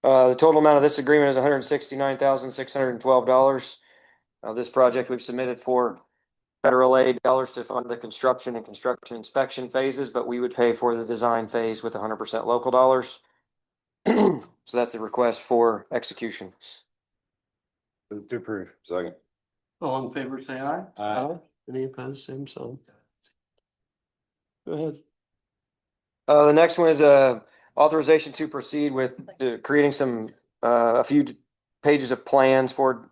The total amount of this agreement is $169,612. This project we've submitted for federal aid dollars to fund the construction and construction inspection phases, but we would pay for the design phase with 100% local dollars. So that's the request for execution. Move to approve. Second. All in favor, say aye. Aye. Any opposed, same sign. Go ahead. The next one is authorization to proceed with creating some a few pages of plans for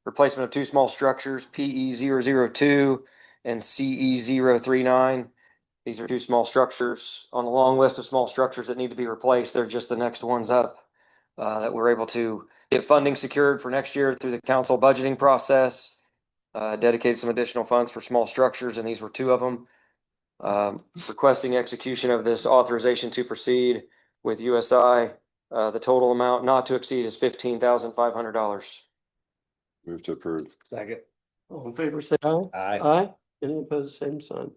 replacement of two small structures, PE 002 and CE 039. These are two small structures on a long list of small structures that need to be replaced. They're just the next ones up that we're able to get funding secured for next year through the council budgeting process. Dedicated some additional funds for small structures, and these were two of them. Requesting execution of this authorization to proceed with USI. The total amount not to exceed is $15,500. Move to approve. Second. All in favor, say aye. Aye. Aye. Any opposed, same sign.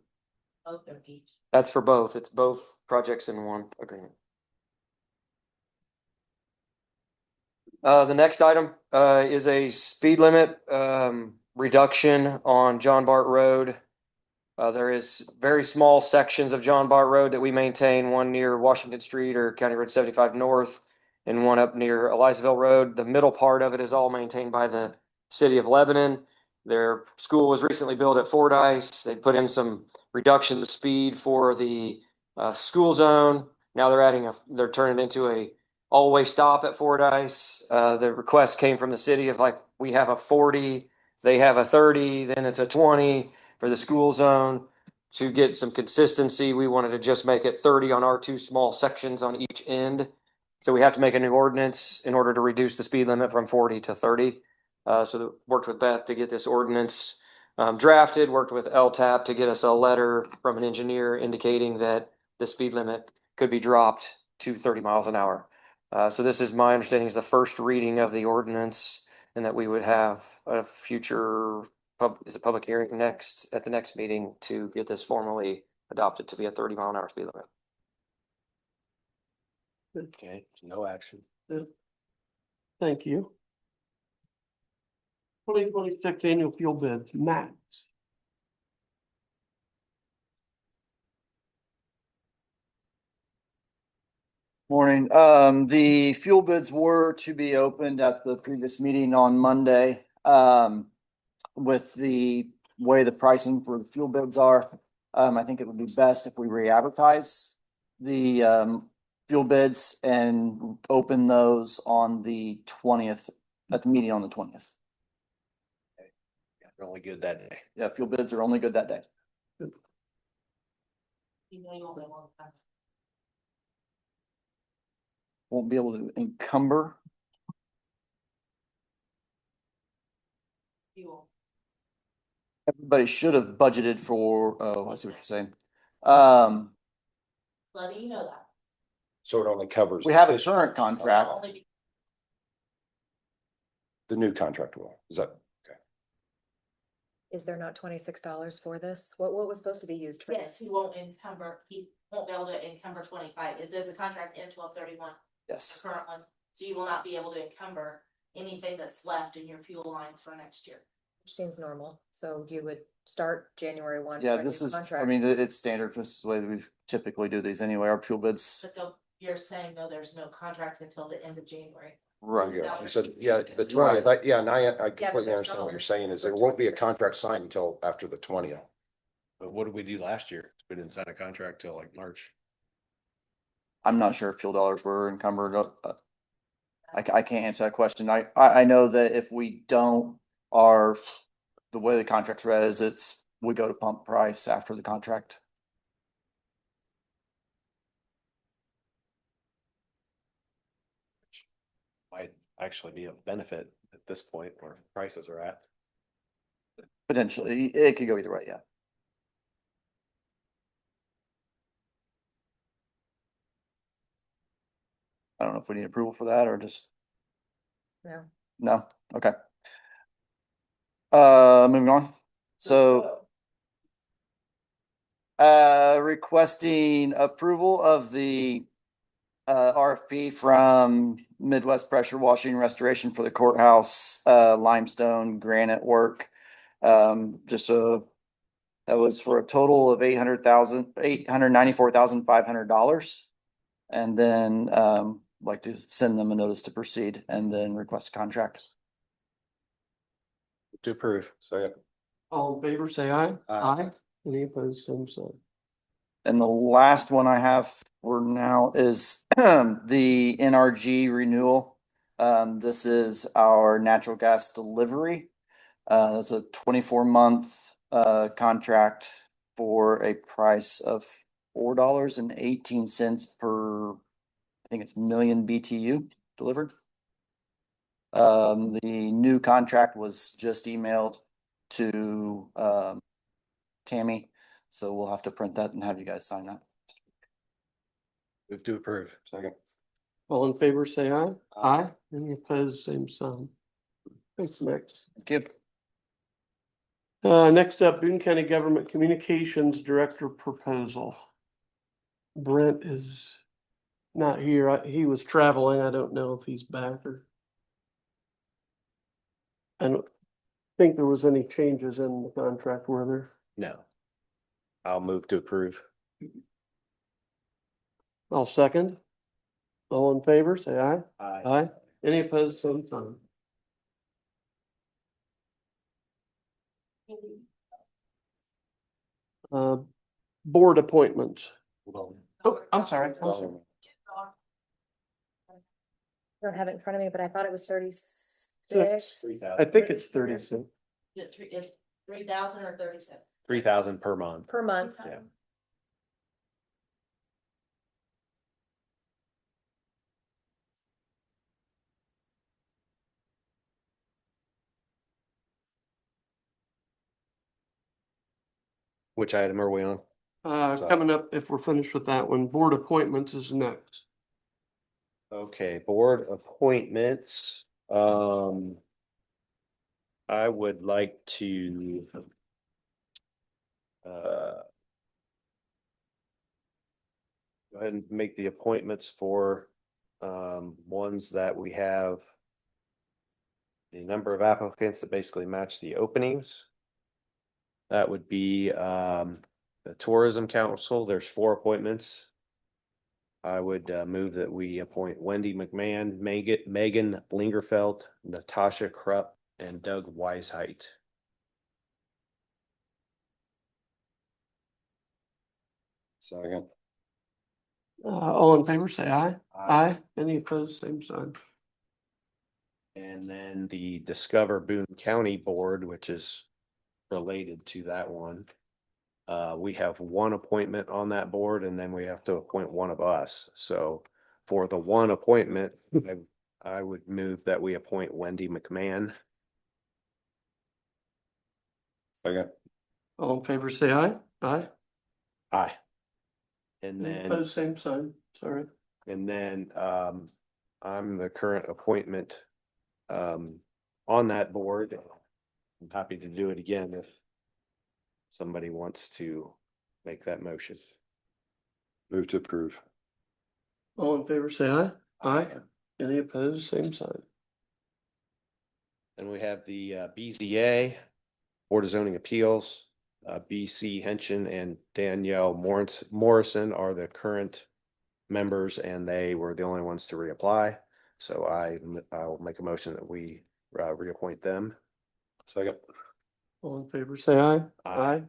Both are each. That's for both. It's both projects in one agreement. The next item is a speed limit reduction on John Bart Road. There is very small sections of John Bart Road that we maintain, one near Washington Street or County Road 75 North and one up near Elizaville Road. The middle part of it is all maintained by the city of Lebanon. Their school was recently built at Fordyce. They put in some reduction of speed for the school zone. Now they're turning it into a all-way stop at Fordyce. The request came from the city of like, we have a 40, they have a 30, then it's a 20 for the school zone. To get some consistency, we wanted to just make it 30 on our two small sections on each end. So we have to make a new ordinance in order to reduce the speed limit from 40 to 30. So worked with Beth to get this ordinance drafted, worked with LTAP to get us a letter from an engineer indicating that the speed limit could be dropped to 30 miles an hour. So this is my understanding is the first reading of the ordinance, and that we would have a future public hearing at the next meeting to get this formally adopted to be a 30-mile-an-hour speed limit. Okay, no action. Thank you. 2026 annual fuel bids, Matt. Morning. The fuel bids were to be opened at the previous meeting on Monday. With the way the pricing for the fuel bids are, I think it would be best if we re-advertise the fuel bids and open those on the 20th, at the meeting on the 20th. They're only good that day. Yeah, fuel bids are only good that day. You know you won't be able to. Won't be able to encumber. Fuel. Everybody should have budgeted for, oh, I see what you're saying. Letting you know that. So it only covers. We have a this- current contract. Only The new contract will, is that, Is there not $26 for this? What was supposed to be used for yes, he this? won't encumber, he won't be able to encumber 25. It does a contract in 12/31, the Yes. current one. So you will not be able to encumber anything that's left in your fuel lines for next year. Which seems normal. So you would start January 1. Yeah, for a this new is, I contract. mean, it's standard. This is the way that we typically do these anyway. Our fuel bids. But though, you're saying though, there's no contract until the end of January. Right. you said, yeah, the 20th, yeah, and I completely there's understand what you're dollars. saying is there won't be a contract signed until after the 20th. But what did we do last year? We didn't sign a contract till like March. I'm not sure if fuel dollars were encumbered. I can't answer that question. I know that if we don't, the way the contract's read is it's we go to pump price after the contract. Might actually be a benefit at this point where prices are at. Potentially, it could go either way, yeah. I don't know if we need approval for that or just, No. no, okay. Moving on, so. Requesting approval of the RFP from Midwest Pressure Washing Restoration for the courthouse, limestone granite work. That was for a total of $894,500. And then, like to send them a notice to proceed and then request a contract. To approve. Second. All in favor, say aye. Aye. Any opposed, same sign. And the last one I have for now is the NRG renewal. This is our natural gas delivery. It's a 24-month contract for a price of $4.18 per, I think it's million BTU delivered. The new contract was just emailed to Tammy, so we'll have to print that and have you guys sign that. Move to approve. Second. All in favor, say aye. Aye. Any opposed, same sign. Thanks, Max. Thank you. Next up, Boone County Government Communications Director proposal. Brent is not here. He was traveling. I don't know if he's back or. I don't think there was any changes in the contract, were there? No. I'll move to approve. I'll second. All in favor, say aye. Aye. Aye. Any opposed, same sign. Board appointments. Oh, I'm sorry. Don't have it in front of me, but I thought it was 36. I think it's 36. Is 3,000 or 36? 3,000 per month. Per month. Yeah. Which item are we on? Coming up, if we're finished with that one, board appointments is next. Okay, board appointments. I would like to go ahead and make the appointments for ones that we have the number of applicants that basically match the openings. That would be the Tourism Council. There's 4 appointments. I would move that we appoint Wendy McMahon, Megan Lingerfeld, Natasha Krupp, and Doug Weisheit. Second. All in favor, say aye. Aye. Any opposed, same sign. And then the Discover Boone County Board, which is related to that one. We have 1 appointment on that board, and then we have to appoint one of us. So for the 1 appointment, I would move that we appoint Wendy McMahon. Second. All in favor, say aye. Aye. Aye. And Any then, opposed, same sign. Sorry. and then, I'm the current appointment, on that board. I'm happy to do it again if somebody wants to make that motion. Move to approve. All in favor, say aye. Aye. Any opposed, same sign. Then we have the BZA, Board of Zoning Appeals. BC Henson and Danielle Morrison are the current members, and they were the only ones to reapply. So I'll make a motion that we reappoint them. Second. All in favor, say aye. Aye.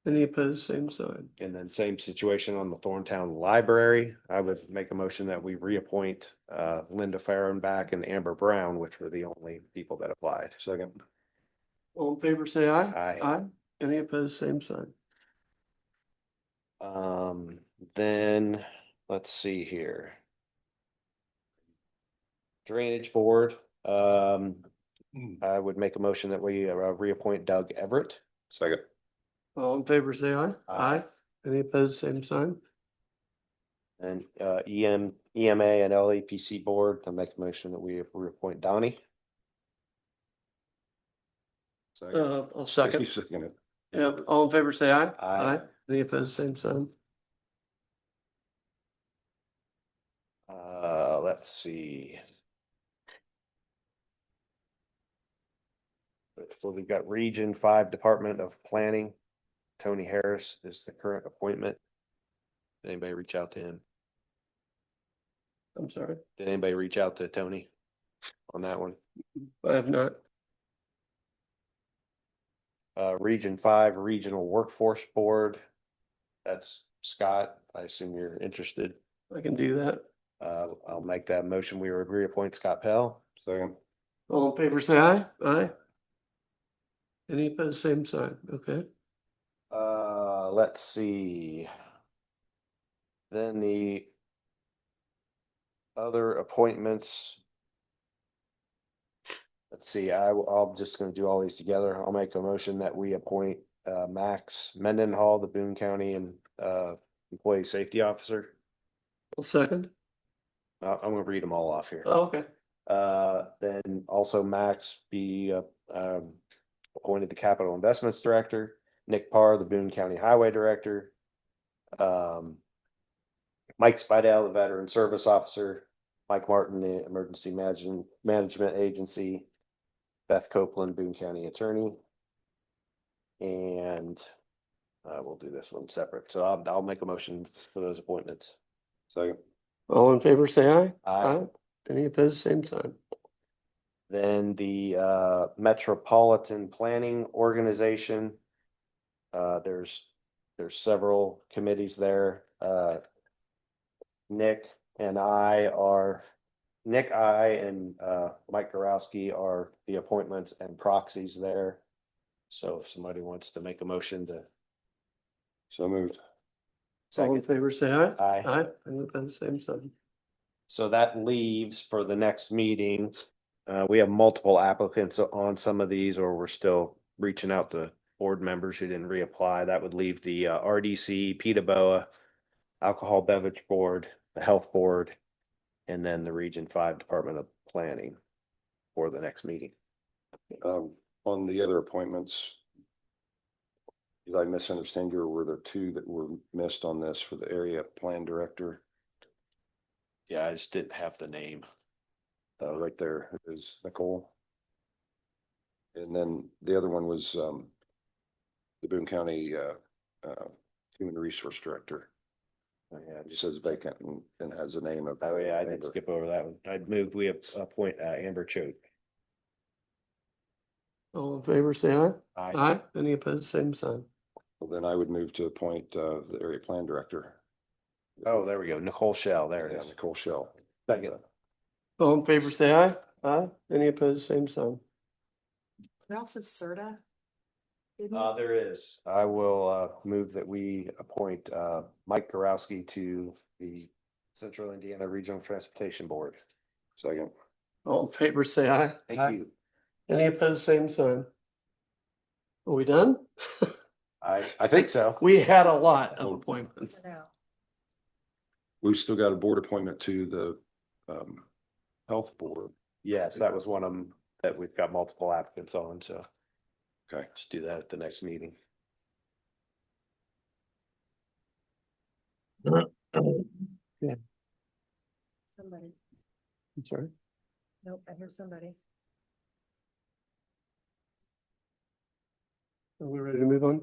Any opposed, same sign. And then same situation on the Thorntown Library. I would make a motion that we reappoint Linda Fahrenbach and Amber Brown, which were the only people that applied. Second. All in favor, say aye. Aye. Aye. Any opposed, same sign. Then, let's see here. Drainage Board, I would make a motion that we reappoint Doug Everett. Second. All in favor, say aye. Aye. Any opposed, same sign. And EMA and LAPC Board, I make a motion that we reappoint Donnie. I'll second. Second it. Yeah, all in favor, say aye. Aye. Any opposed, same sign. Let's see. So we've got Region 5 Department of Planning. Tony Harris is the current appointment. Did anybody reach out to him? I'm sorry. Did anybody reach out to Tony on that one? I have not. Region 5 Regional Workforce Board. That's Scott. I assume you're interested. I can do that. I'll make that motion. We would reappoint Scott Pell. Second. All in favor, say aye. Aye. Any opposed, same sign. Okay. Let's see. Then the other appointments. Let's see, I'm just gonna do all these together. I'll make a motion that we appoint Max Mendenhall, the Boone County and Employee Safety Officer. I'll second. I'm gonna read them all off here. Oh, okay. Then also Max be appointed the Capital Investments Director. Nick Parr, the Boone County Highway Director. Mike Spidell, the Veteran Service Officer. Mike Martin, the Emergency Management Agency. Beth Copeland, Boone County Attorney. And we'll do this one separate. So I'll make a motion for those appointments. Second. All in favor, say aye. Aye. Any opposed, same sign. Then the Metropolitan Planning Organization. There's several committees there. Nick, I and Mike Gorowski are the appointments and proxies there. So if somebody wants to make a motion to. So moved. All in favor, say aye. Aye. Aye. Any opposed, same sign. So that leaves for the next meeting. We have multiple applicants on some of these, or we're still reaching out to board members who didn't reapply. That would leave the RDC, PETA, Alcohol Beverage Board, the Health Board, and then the Region 5 Department of Planning for the next meeting. On the other appointments, did I misunderstand you, or were there two that were missed on this for the area plan director? Yeah, I just didn't have the name. Right there is Nicole. And then the other one was the Boone County Human Resource Director. Yeah, It says vacant and has a name of. oh yeah, I did skip over that one. I'd moved, we appoint Amber Choate. All in favor, say aye. Aye. Aye. Any opposed, same sign. Well, then I would move to appoint the area plan director. Oh, there we go. Nicole Shell, there it Yeah, is. Nicole Shell. Second. All in favor, say aye. Aye. Any opposed, same sign. Is there also CERTA? There is. I will move that we appoint Mike Gorowski to the Central Indiana Regional Transportation Board. Second. All in favor, say aye. Thank you. Any opposed, same sign. Are we done? I think so. We had a lot of appointments. We've still got a board appointment to the health board. Yes, that was one of them that we've got multiple applicants on, so. Okay. Just do that at the next meeting. Yeah, Somebody, I'm sorry. nope, I heard somebody. Are we ready to move on?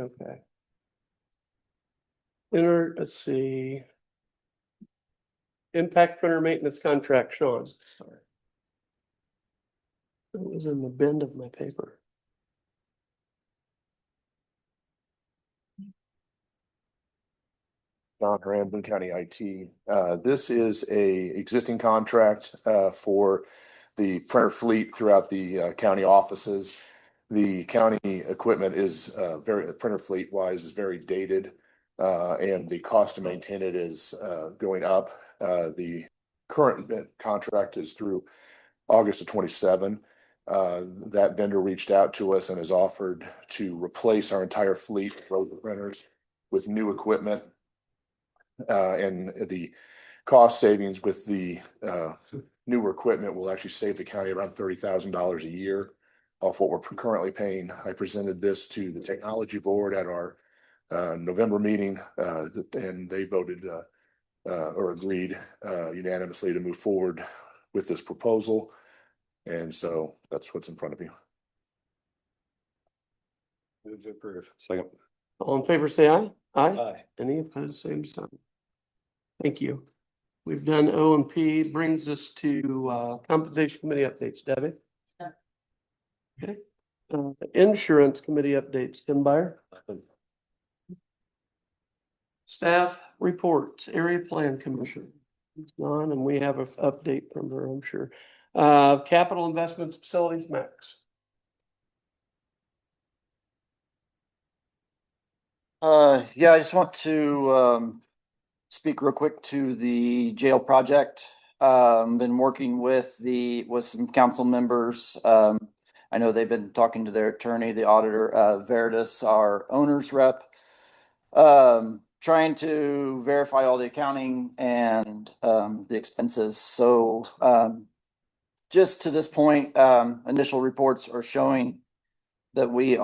Okay. Let's see. Impact printer maintenance contract, Sean. Sorry. It was in the bend of my paper. Don Horan, Boone County IT. This is a existing contract for the printer fleet throughout the county offices. The county equipment is printer fleet wise is very dated. And the cost to maintain it is going up. The current contract is through August of 27. That vendor reached out to us and has offered to replace our entire fleet of road printers with new equipment. And the cost savings with the newer equipment will actually save the county around $30,000 a year off what we're currently paying. I presented this to the technology board at our November meeting, and they voted or agreed unanimously to move forward with this proposal. And so that's what's in front of you. Move to approve. Second. All in favor, say aye. Aye. Aye. Any opposed, same sign. Thank you. We've done O and P, brings us to compensation committee updates. Debbie? Yeah. Okay. Insurance committee updates. Tim Byer? Staff reports, area plan commission. It's on, and we have an update from her, I'm sure. Capital investments, facilities, Max. Yeah, I just want to speak real quick to the jail project. Been working with some council members. I know they've been talking to their attorney, the auditor, Veritas, our owner's rep. Trying to verify all the accounting and the expenses. So just to this point, initial reports are showing that we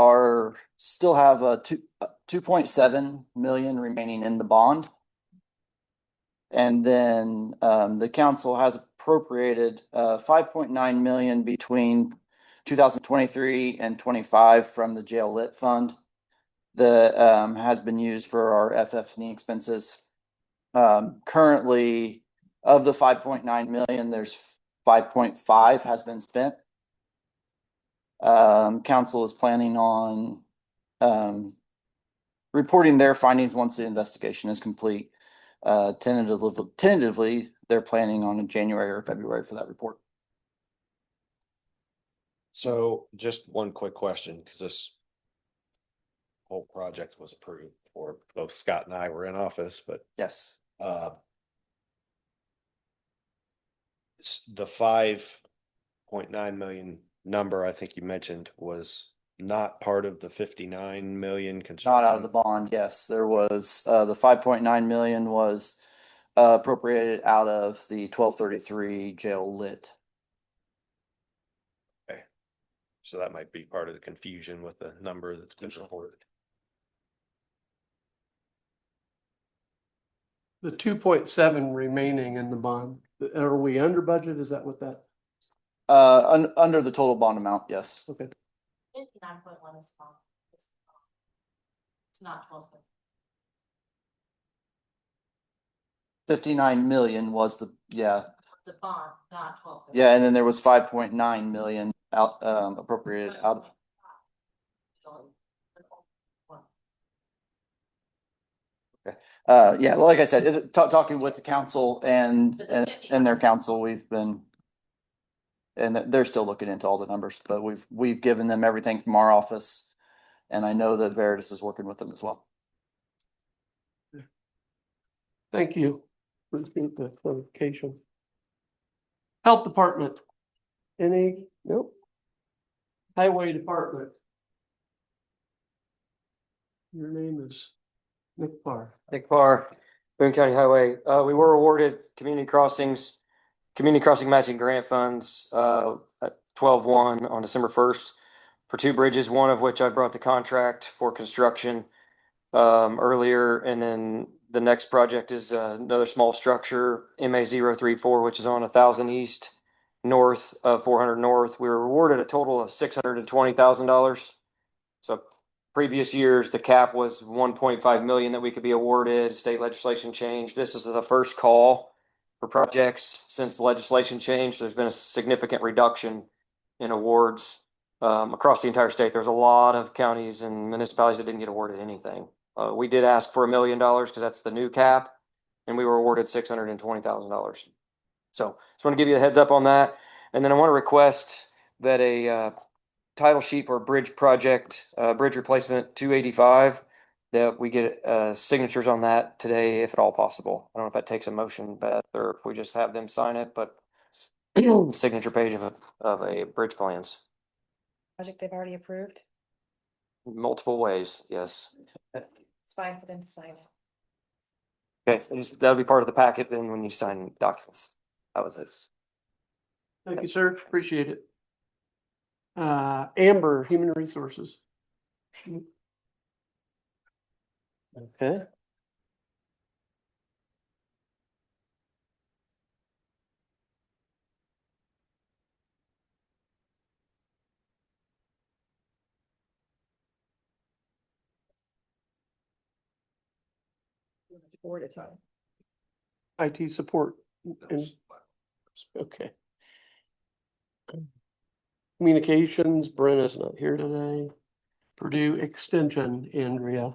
still have a 2.7 million remaining in the bond. And then the council has appropriated 5.9 million between 2023 and 25 from the jail lit fund that has been used for our FF&E expenses. Currently, of the 5.9 million, there's 5.5 has been spent. Council is planning on reporting their findings once the investigation is complete. Tentatively, they're planning on in January or February for that report. So just one quick question, because this whole project was approved before both Scott and I were in office, but Yes. The 5.9 million number I think you mentioned was not part of the 59 million. Not out of the bond, yes. There was, the 5.9 million was appropriated out of the 1233 jail lit. Okay. So that might be part of the confusion with the number that's been reported. The 2.7 remaining in the bond. Are we under budget? Is that what that? Under the total bond amount, yes. Okay. 59.1 is bond. It's not 12. 59 million was the It's a bond, not 12. Yeah, and then there was 5.9 million out appropriated out. Yeah, like I said, talking with the council and their council, we've been, and they're still looking into all the numbers, but we've given them everything from our office, and I know that Veritas is working with them as well. Thank you. Appreciate the clarification. Health Department. Any? Nope. Highway Department. Your name is Nick Parr. Nick Parr, Boone County Highway. We were awarded community crossing matching grant funds at 12/1 on December 1st for 2 bridges, one of which I brought the contract for construction earlier, and then the next project is another small structure, MA 034, which is on 1000 East north of 400 North. We were awarded a total of $620,000. So previous years, the cap was 1.5 million that we could be awarded. State legislation changed. This is the first call for projects since the legislation changed. There's been a significant reduction in awards across the entire state. There's a lot of counties and municipalities that didn't get awarded anything. We did ask for $1 million because that's the new cap, and we were awarded $620,000. So just want to give you a heads up on that. And then I want to request that a title sheet for bridge project, bridge replacement 285, that we get signatures on that today, if at all possible. I don't know if that takes a motion, Beth, or if we just have them sign it, but signature page of a bridge plans, Project they've already approved. multiple ways, yes. It's fine for them to sign it. Okay, that'll be part of the packet then when you sign documents. That was it. Thank you, sir. Appreciate it. Amber, Human Resources. Okay. Board at time. IT support. Okay. Communications, Brenna's not here today. Purdue Extension, Andrea.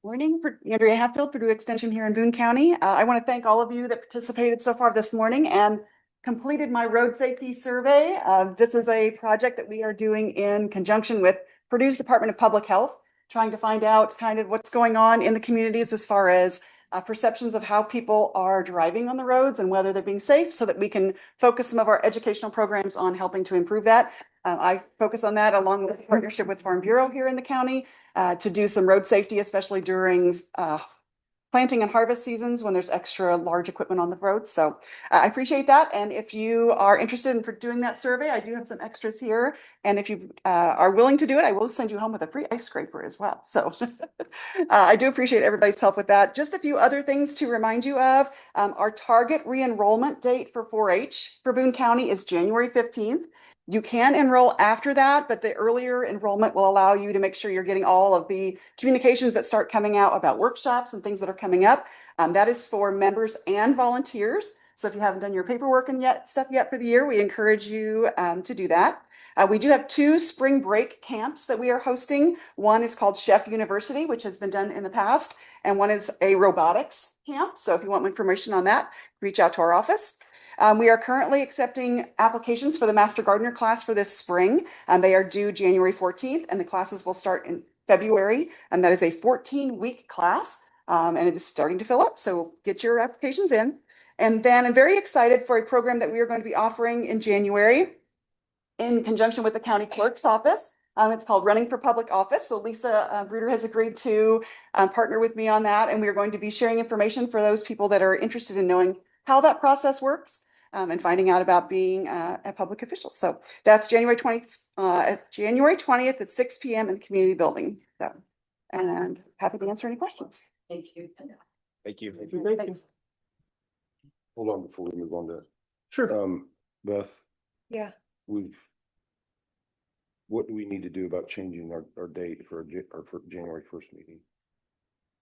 Morning, Andrea Hatfield, Purdue Extension here in Boone County. I want to thank all of you that participated so far this morning and completed my road safety survey. This is a project that we are doing in conjunction with Purdue's Department of Public Health, trying to find out kind of what's going on in the communities as far as perceptions of how people are driving on the roads and whether they're being safe, so that we can focus some of our educational programs on helping to improve that. I focus on that along with partnership with Farm Bureau here in the county to do some road safety, especially during planting and harvest seasons when there's extra large equipment on the road. So I appreciate that. And if you are interested in doing that survey, I do have some extras here. And if you are willing to do it, I will send you home with a free ice scraper as well. So I do appreciate everybody's help with that. Just a few other things to remind you of. Our target re-enrollment date for 4-H for Boone County is January 15th. You can enroll after that, but the earlier enrollment will allow you to make sure you're getting all of the communications that start coming out about workshops and things that are coming up. That is for members and volunteers. So if you haven't done your paperwork and stuff yet for the year, we encourage you to do that. We do have 2 spring break camps that we are hosting. One is called Chef University, which has been done in the past, and one is a robotics camp. So if you want more information on that, reach out to our office. We are currently accepting applications for the Master Gardener class for this spring. They are due January 14th, and the classes will start in February. And that is a 14-week class, and it is starting to fill up. So get your applications in. And then I'm very excited for a program that we are going to be offering in January in conjunction with the county clerk's office. It's called Running for Public Office. So Lisa Bruder has agreed to partner with me on that. And we are going to be sharing information for those people that are interested in knowing how that process works and finding out about being a public official. So that's January 20th at 6 p.m. in the community building. So, and happy to answer any questions. Thank you. Thank you. Thanks. Hold on before we move on to, Sure. Beth, Yeah. what do we need to do about changing our date for for January 1st meeting?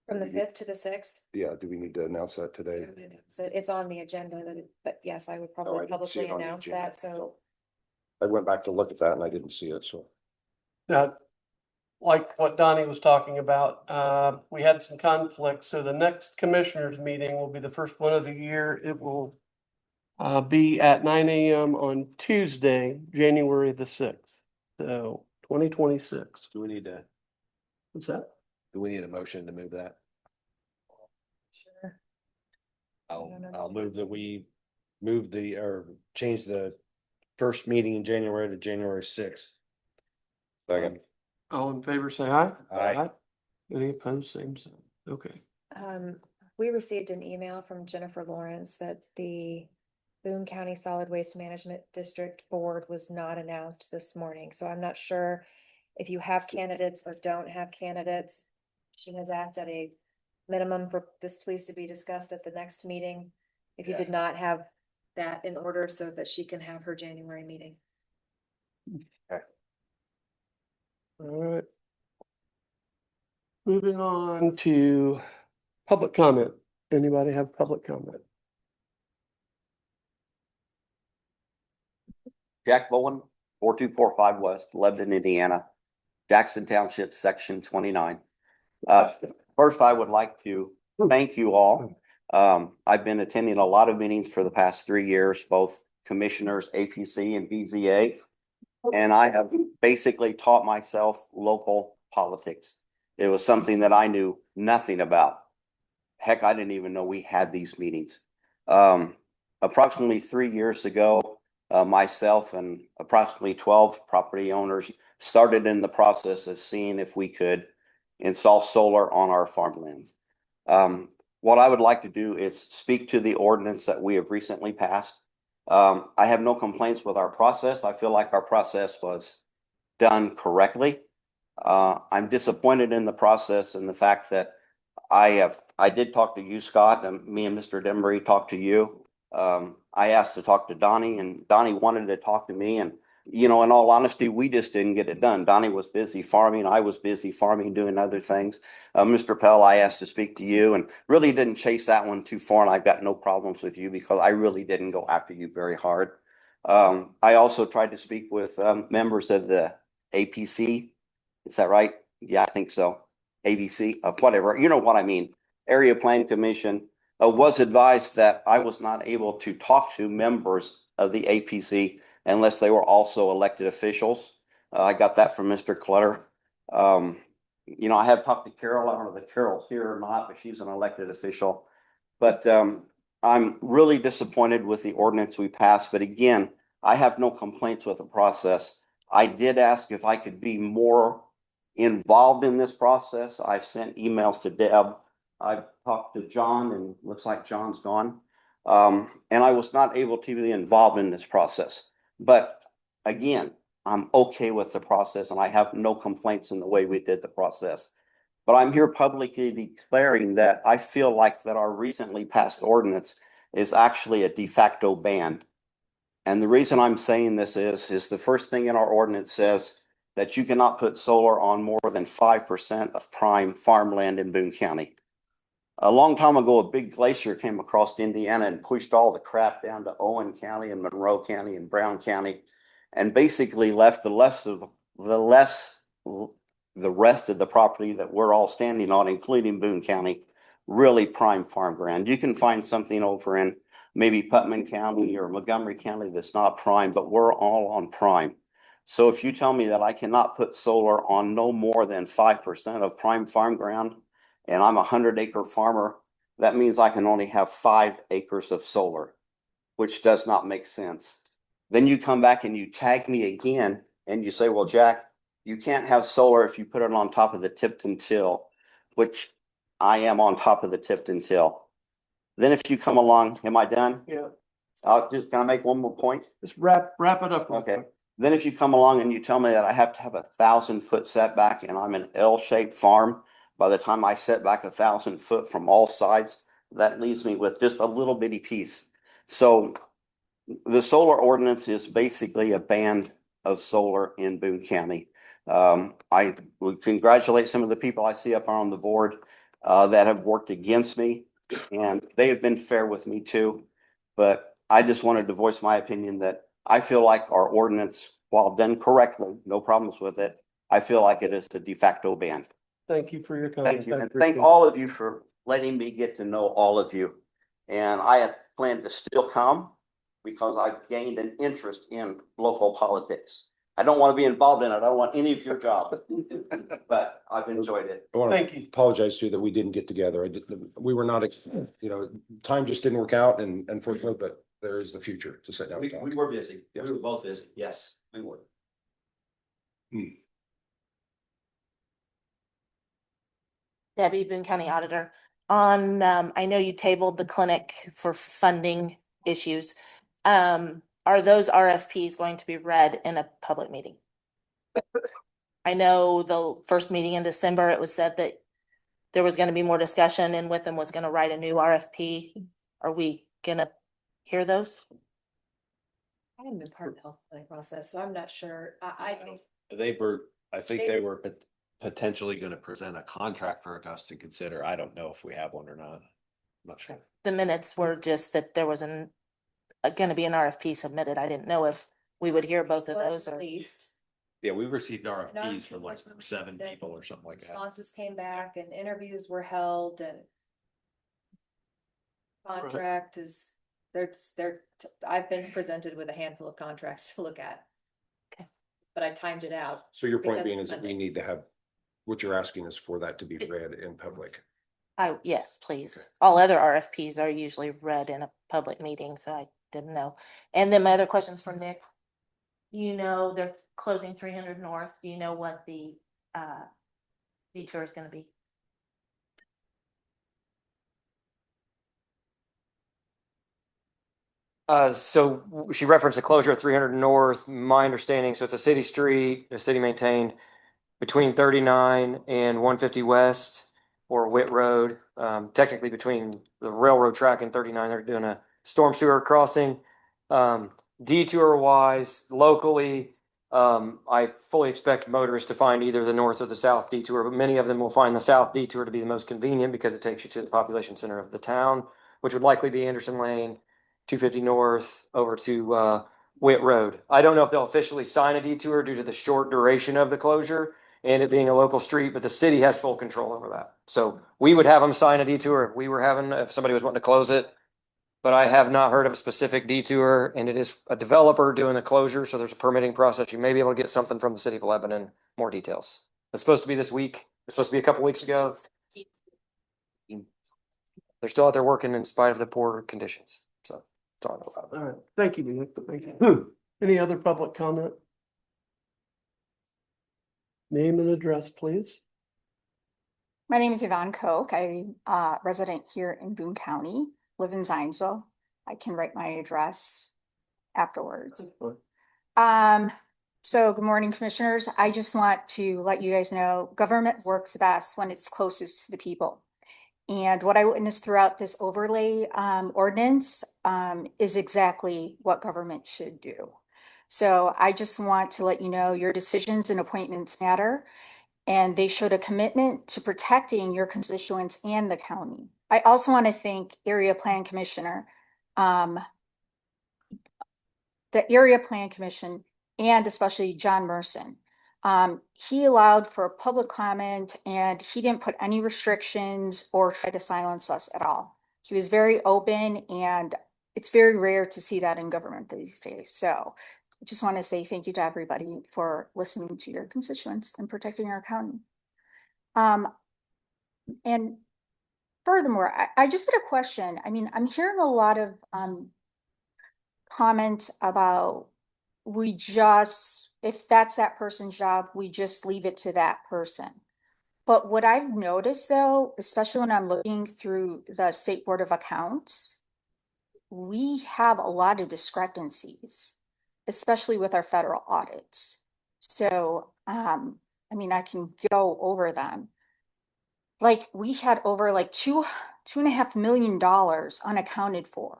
From the 5th to the 6th. Yeah, do we need to announce that today? So it's on the agenda, but yes, I would Oh, I probably didn't see publicly it on the announce agenda, that, so. I went back to look at that and I didn't see it, so. Now, like what Donnie was talking about, we had some conflicts. So the next commissioners meeting will be the first one of the year. It will be at 9 a.m. on Tuesday, January the 6th. So 2026. Do we need to, What's that? do we need a motion to move that? Sure. I'll move that we move or change the first meeting in January to January 6th. Second. All in favor, say aye. Aye. Any opposed, same sign. Okay. We received an email from Jennifer Lawrence that the Boone County Solid Waste Management District Board was not announced this morning, so I'm not sure if you have candidates or don't have candidates. She has asked at a minimum for this please to be discussed at the next meeting. If you did not have that in order so that she can have her January meeting. All right. Moving on to public comment. Anybody have public comment? Jack Bowen, 4245 West, Lebanon, Indiana, Jackson Township, Section 29. First, I would like to thank you all. I've been attending a lot of meetings for the past 3 years, both commissioners, APC and BZA. And I have basically taught myself local politics. It was something that I knew nothing about. Heck, I didn't even know we had these meetings. Approximately 3 years ago, myself and approximately 12 property owners started in the process of seeing if we could install solar on our farmlands. What I would like to do is speak to the ordinance that we have recently passed. I have no complaints with our process. I feel like our process was done correctly. I'm disappointed in the process and the fact that I did talk to you, Scott, and me and Mr. Demery talked to you. I asked to talk to Donnie and Donnie wanted to talk to me. And, you know, in all honesty, we just didn't get it done. Donnie was busy farming. I was busy farming, doing other things. Mr. Pell, I asked to speak to you and really didn't chase that one too far. And I've got no problems with you because I really didn't go after you very hard. I also tried to speak with members of the APC. Is that right? Yeah, I think so. ABC, whatever, you know what I mean. Area Plan Commission was advised that I was not able to talk to members of the APC unless they were also elected officials. I got that from Mr. Clutter. You know, I have talked to Carol. I don't know if Carol's here or not, but she's an elected official. But I'm really disappointed with the ordinance we passed. But again, I have no complaints with the process. I did ask if I could be more involved in this process. I've sent emails to Deb. I've talked to John and looks like John's gone. And I was not able to be involved in this process. But again, I'm okay with the process and I have no complaints in the way we did the process. But I'm here publicly declaring that I feel like that our recently passed ordinance is actually a de facto ban. And the reason I'm saying this is the first thing in our ordinance says that you cannot put solar on more than 5% of prime farmland in Boone County. A long time ago, a big glacier came across Indiana and pushed all the crap down to Owen County and Monroe County and Brown County, and basically left the rest of the property that we're all standing on, including Boone County, really prime farm ground. You can find something over in maybe Putnam County or Montgomery County that's not prime, but we're all on prime. So if you tell me that I cannot put solar on no more than 5% of prime farm ground, and I'm a 100-acre farmer, that means I can only have 5 acres of solar, which does not make sense. Then you come back and you tag me again and you say, well, Jack, you can't have solar if you put it on top of the Tipton till, which I am on top of the Tipton till. Then if you come along, am I done? Yeah. Can I make one more point? Just wrap it up. Okay. Then if you come along and you tell me that I have to have 1,000-foot setback and I'm an L-shaped farm, by the time I set back 1,000 foot from all sides, that leaves me with just a little bitty piece. So the solar ordinance is basically a ban of solar in Boone County. I would congratulate some of the people I see up on the board that have worked against me, and they have been fair with me too. But I just wanted to voice my opinion that I feel like our ordinance, while done correctly, no problems with it, I feel like it is a de facto ban. Thank you for your comments. Thank you. I And appreciate thank it. all of you for letting me get to know all of you. And I have planned to still come because I've gained an interest in local politics. I don't want to be involved in it. I don't want any of your job, but I've enjoyed it. I want Thank to you. apologize to you that we didn't get together. We were not, you know, time just didn't work out and unfortunately, but there is the future to sit down. and talk. We were busy. Yes. We were both busy. Yes, we were. Debbie, Boone County Auditor. I know you tabled the clinic for funding issues. Are those RFPs going to be read in a public meeting? I know the first meeting in December, it was said that there was gonna be more discussion and Witham was gonna write a new RFP. Are we gonna hear those? I haven't been part of the health planning process, so I'm not sure. I think they were potentially gonna present a contract for us to consider. I don't know if we have one or not. I'm not sure. The minutes were just that there was gonna be an RFP submitted. I didn't know if we would hear both of those or. Released. Yeah, we received RFPs from like 7 people or something like that. Responses came back and interviews were held and contract is I've been presented with a handful of contracts to look at. Okay. But I timed it out. So your point Because being is that we Monday. need to have, what you're asking is for that to be read in public. Yes, please. All other RFPs are usually read in a public meeting, so I didn't know. And then my other questions for Nick. You know, they're closing 300 North. Do you know what the detour is gonna be? So she referenced the closure of 300 North. My understanding, so it's a city street, a city maintained between 39 and 150 West or Whit Road. Technically between the railroad track and 39, they're doing a storm sewer crossing. Detour wise, locally, I fully expect motorists to find either the north or the south detour, but many of them will find the south detour to be the most convenient because it takes you to the population center of the town, which would likely be Anderson Lane, 250 North over to Whit Road. I don't know if they'll officially sign a detour due to the short duration of the closure and it being a local street, but the city has full control over that. So we would have them sign a detour if somebody was wanting to close it. But I have not heard of a specific detour, and it is a developer doing the closure, so there's a permitting process. You may be able to get something from the city of Lebanon, more details. It's supposed to be this week. It's supposed to be a couple weeks ago. They're still out there working in spite of the poor conditions. So that's all I know about it. All right, thank you, Nick. Thank you. Any other public comment? Name and address, please. My name is Yvonne Koch. I'm a resident here in Boone County, live in Zionsville. I can write my address afterwards. So good morning, commissioners. I just want to let you guys know government works best when it's closest to the people. And what I witnessed throughout this overlay ordinance is exactly what government should do. So I just want to let you know your decisions and appointments matter, and they showed a commitment to protecting your constituents and the county. I also want to thank Area Plan Commissioner, the Area Plan Commission, and especially John Merson. He allowed for public comment and he didn't put any restrictions or try to silence us at all. He was very open, and it's very rare to see that in government these days. So I just want to say thank you to everybody for listening to your constituents and protecting our county. And furthermore, I just had a question. I mean, I'm hearing a lot of comments about if that's that person's job, we just leave it to that person. But what I've noticed though, especially when I'm looking through the State Board of Accounts, we have a lot of discrepancies, especially with our federal audits. So, I mean, I can go over them. Like we had over like $2.5 million unaccounted for.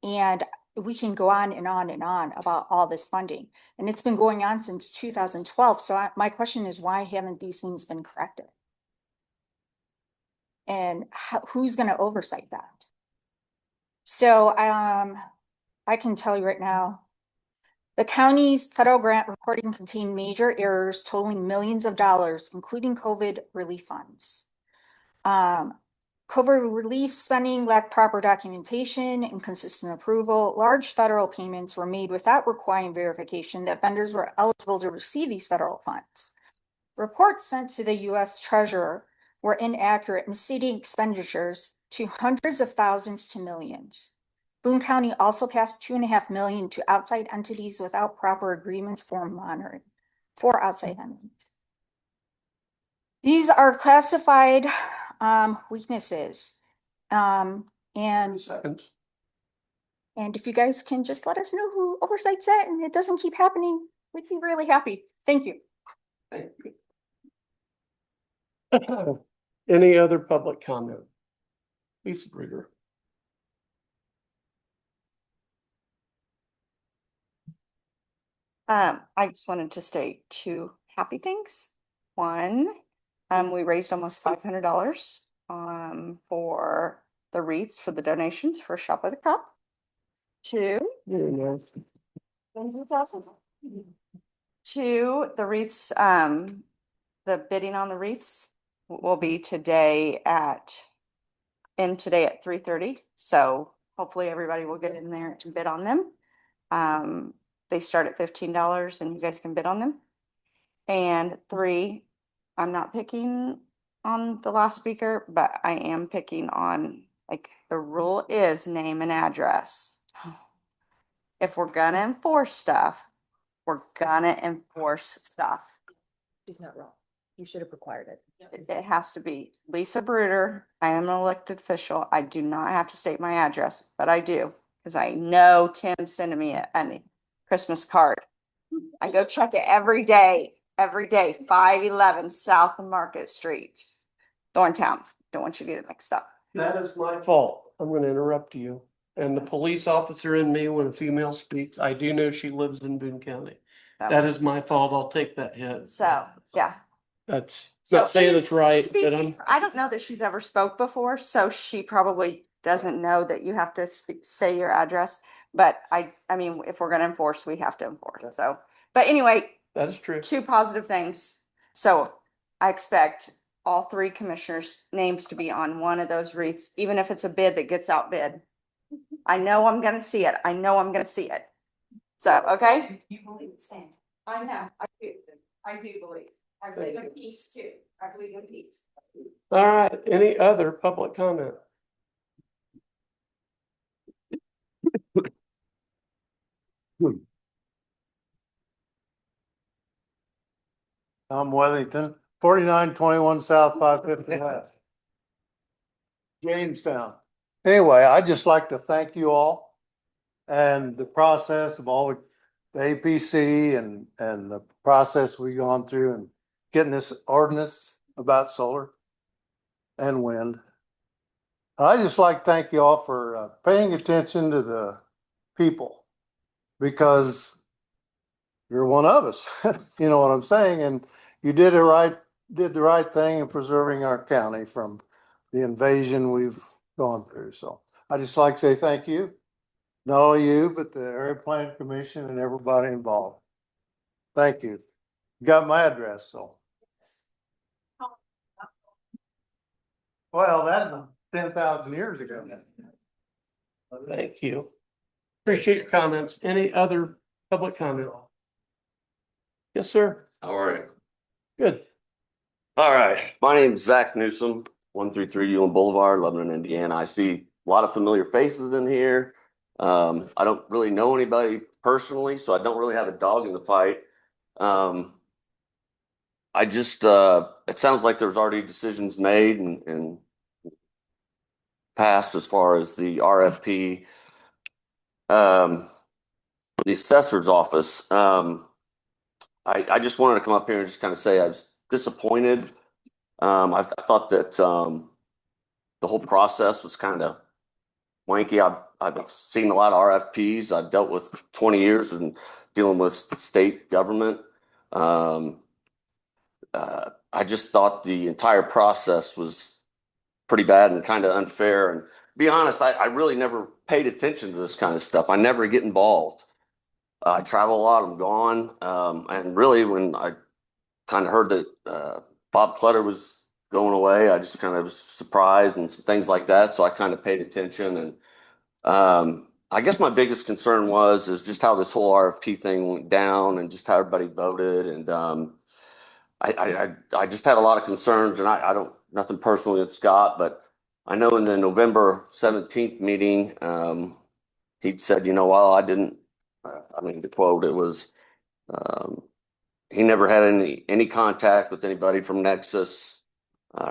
And we can go on and on and on about all this funding. And it's been going on since 2012. So my question is, why haven't these things been corrected? And who's going to oversight that? So I can tell you right now, the county's federal grant reporting contained major errors totaling millions of dollars, including COVID relief funds. COVID relief spending lacked proper documentation and consistent approval. Large federal payments were made without requiring verification that vendors were eligible to receive these federal funds. Reports sent to the U.S. Treasurer were inaccurate, misstating expenditures to hundreds of thousands to millions. Boone County also passed $2.5 million to outside entities without proper agreements for monitoring for outside entities. These are classified weaknesses. And if you guys can just let us know who oversights that and it doesn't keep happening, we'd be really happy. Thank you. Thank you. Any other public comment? Lisa Brigger. I just wanted to state two happy things. One, we raised almost $500 for the wreaths for the donations for Shop with a Cup. Two, the wreaths, the bidding on the wreaths will be today at 3:30. So hopefully everybody will get in there and bid on them. They start at $15 and you guys can bid on them. And 3, I'm not picking on the last speaker, but I am picking on, like, the rule is name and address. If we're gonna enforce stuff, we're gonna enforce stuff. She's not wrong. You should have required it. It has to be Lisa Bruder. I am an elected official. I do not have to state my address, but I do, because I know Tim's sending me a Christmas card. I go check it every day, 511 South of Market Street, Thorntown. Don't want you to get it mixed up. That is my fault. I'm gonna interrupt you. And the police officer in me, when a female speaks, I do know she lives in Boone County. That is my fault. I'll take that hit. So, yeah. That's So, not saying it's right, To be but I'm, fair, I don't know that she's ever spoke before, so she probably doesn't know that you have to say your address. But I mean, if we're gonna enforce, we have to enforce. So, but anyway, that is true. 2 positive things. So I expect all 3 commissioners' names to be on one of those wreaths, even if it's a bid that gets outbid. I know I'm gonna see it. So, okay? You believe it's Sam. I know, I do believe. I believe in peace too. I believe in peace. All right, any other public comment? Tom Wethington, 4921 South 550 West. Jamestown. Anyway, I'd just like to thank you all and the process of all the APC and the process we've gone through and getting this ordinance about solar and wind. I just like to thank you all for paying attention to the people, because you're one of us. You know what I'm saying? And you did the right thing in preserving our county from the invasion we've gone through. So I just like to say thank you. Not only you, but the Area Plan Commission and everybody involved. Thank you. You got my address, so. Well, that's 10,000 years ago. Thank you. Appreciate your comments. Any other public comment? Yes, sir. How are you? Good. All right. My name's Zach Newsom, 133 Ewan Boulevard, Lebanon, Indiana. I see a lot of familiar faces in here. I don't really know anybody personally, so I don't really have a dog in the fight. I just, it sounds like there's already decisions made and passed as far as the RFP. The assessor's office. I just wanted to come up here and just kind of say I was disappointed. I thought that the whole process was kind of wanky. I've seen a lot of RFPs. I've dealt with 20 years and dealing with state government. I just thought the entire process was pretty bad and kind of unfair. And to be honest, I really never paid attention to this kind of stuff. I never get involved. I travel a lot. I'm gone. And really, when I kind of heard that Bob Clutter was going away, I just kind of was surprised and things like that. So I kind of paid attention. And I guess my biggest concern is just how this whole RFP thing went down and just how everybody voted. And I just had a lot of concerns, and I don't, nothing personally with Scott, but I know in the November 17th meeting, he'd said, well, I didn't, the quote, it was, he never had any contact with anybody from Nexus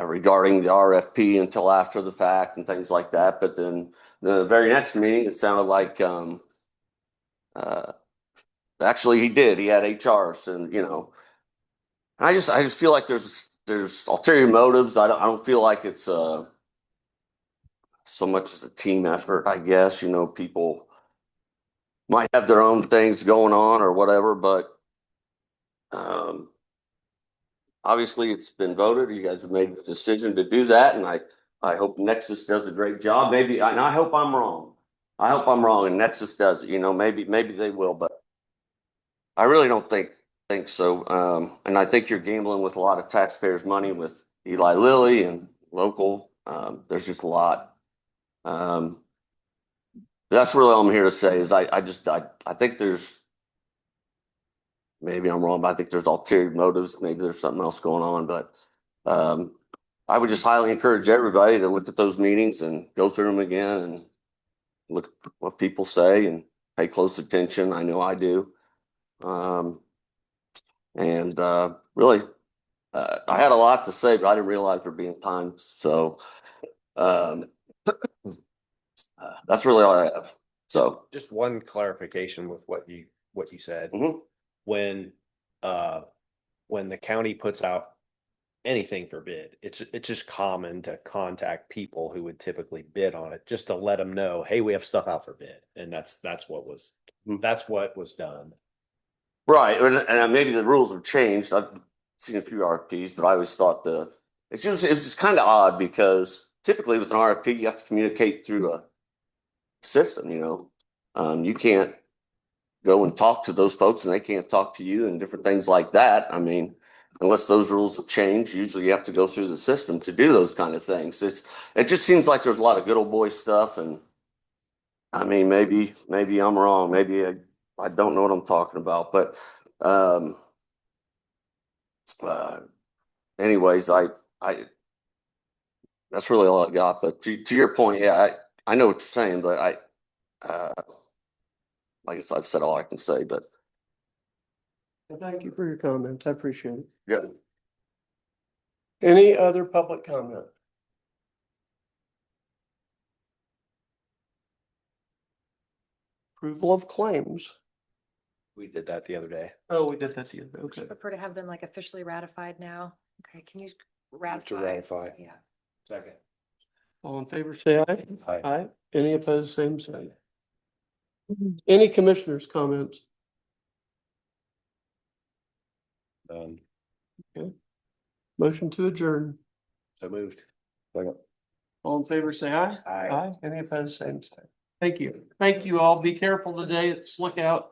regarding the RFP until after the fact and things like that. But then the very next meeting, it sounded like, actually he did, he had HRs and, and I just feel like there's ulterior motives. I don't feel like it's so much as a team effort, I guess. People might have their own things going on or whatever, but obviously it's been voted. You guys have made the decision to do that, and I hope Nexus does a great job. Maybe, and I hope I'm wrong. I hope I'm wrong, and Nexus does it. Maybe they will, but I really don't think so. And I think you're gambling with a lot of taxpayers' money with Eli Lilly and local. There's just a lot. That's really all I'm here to say is I think there's, maybe I'm wrong, but I think there's ulterior motives. Maybe there's something else going on, but I would just highly encourage everybody to look at those meetings and go through them again and look at what people say and pay close attention. I know I do. Really, I had a lot to say, but I didn't realize there'd be time. So that's really all I have. So Just one clarification with what you said. Mhm. When the county puts out anything for bid, it's just common to contact people who would typically bid on it, just to let them know, hey, we have stuff out for bid. And that's what was done. Right, and maybe the rules have changed. I've seen a few RFPs, but I always thought it was just kind of odd because typically with an RFP you have to communicate through a system. You can't go and talk to those folks and they can't talk to you and different things like that. I mean, unless those rules have changed, usually you have to go through the system to do those kind of things. It just seems like there's a lot of good old boy stuff, and I mean, maybe I'm wrong. Maybe I don't know what I'm talking about, but anyways, I that's really all I got. But to your point, yeah, I know what you're saying, but I guess I've said all I can say. But Thank you for your comments. I appreciate it. yeah. Any other public comment? Approval of claims. We did that the other day. Oh, we did that the other day. Would you Okay. prefer to have them like officially ratified now? Okay, can you To ratify? ratify. Yeah. Second. All in favor, say aye. Aye. Aye. Any opposed, same sign. Any commissioners' comments? Done. Okay. Motion to adjourn. So moved. Second. All in favor, say aye. Aye. Any opposed, same sign. Thank you. Thank you all. Be careful today. It's look out.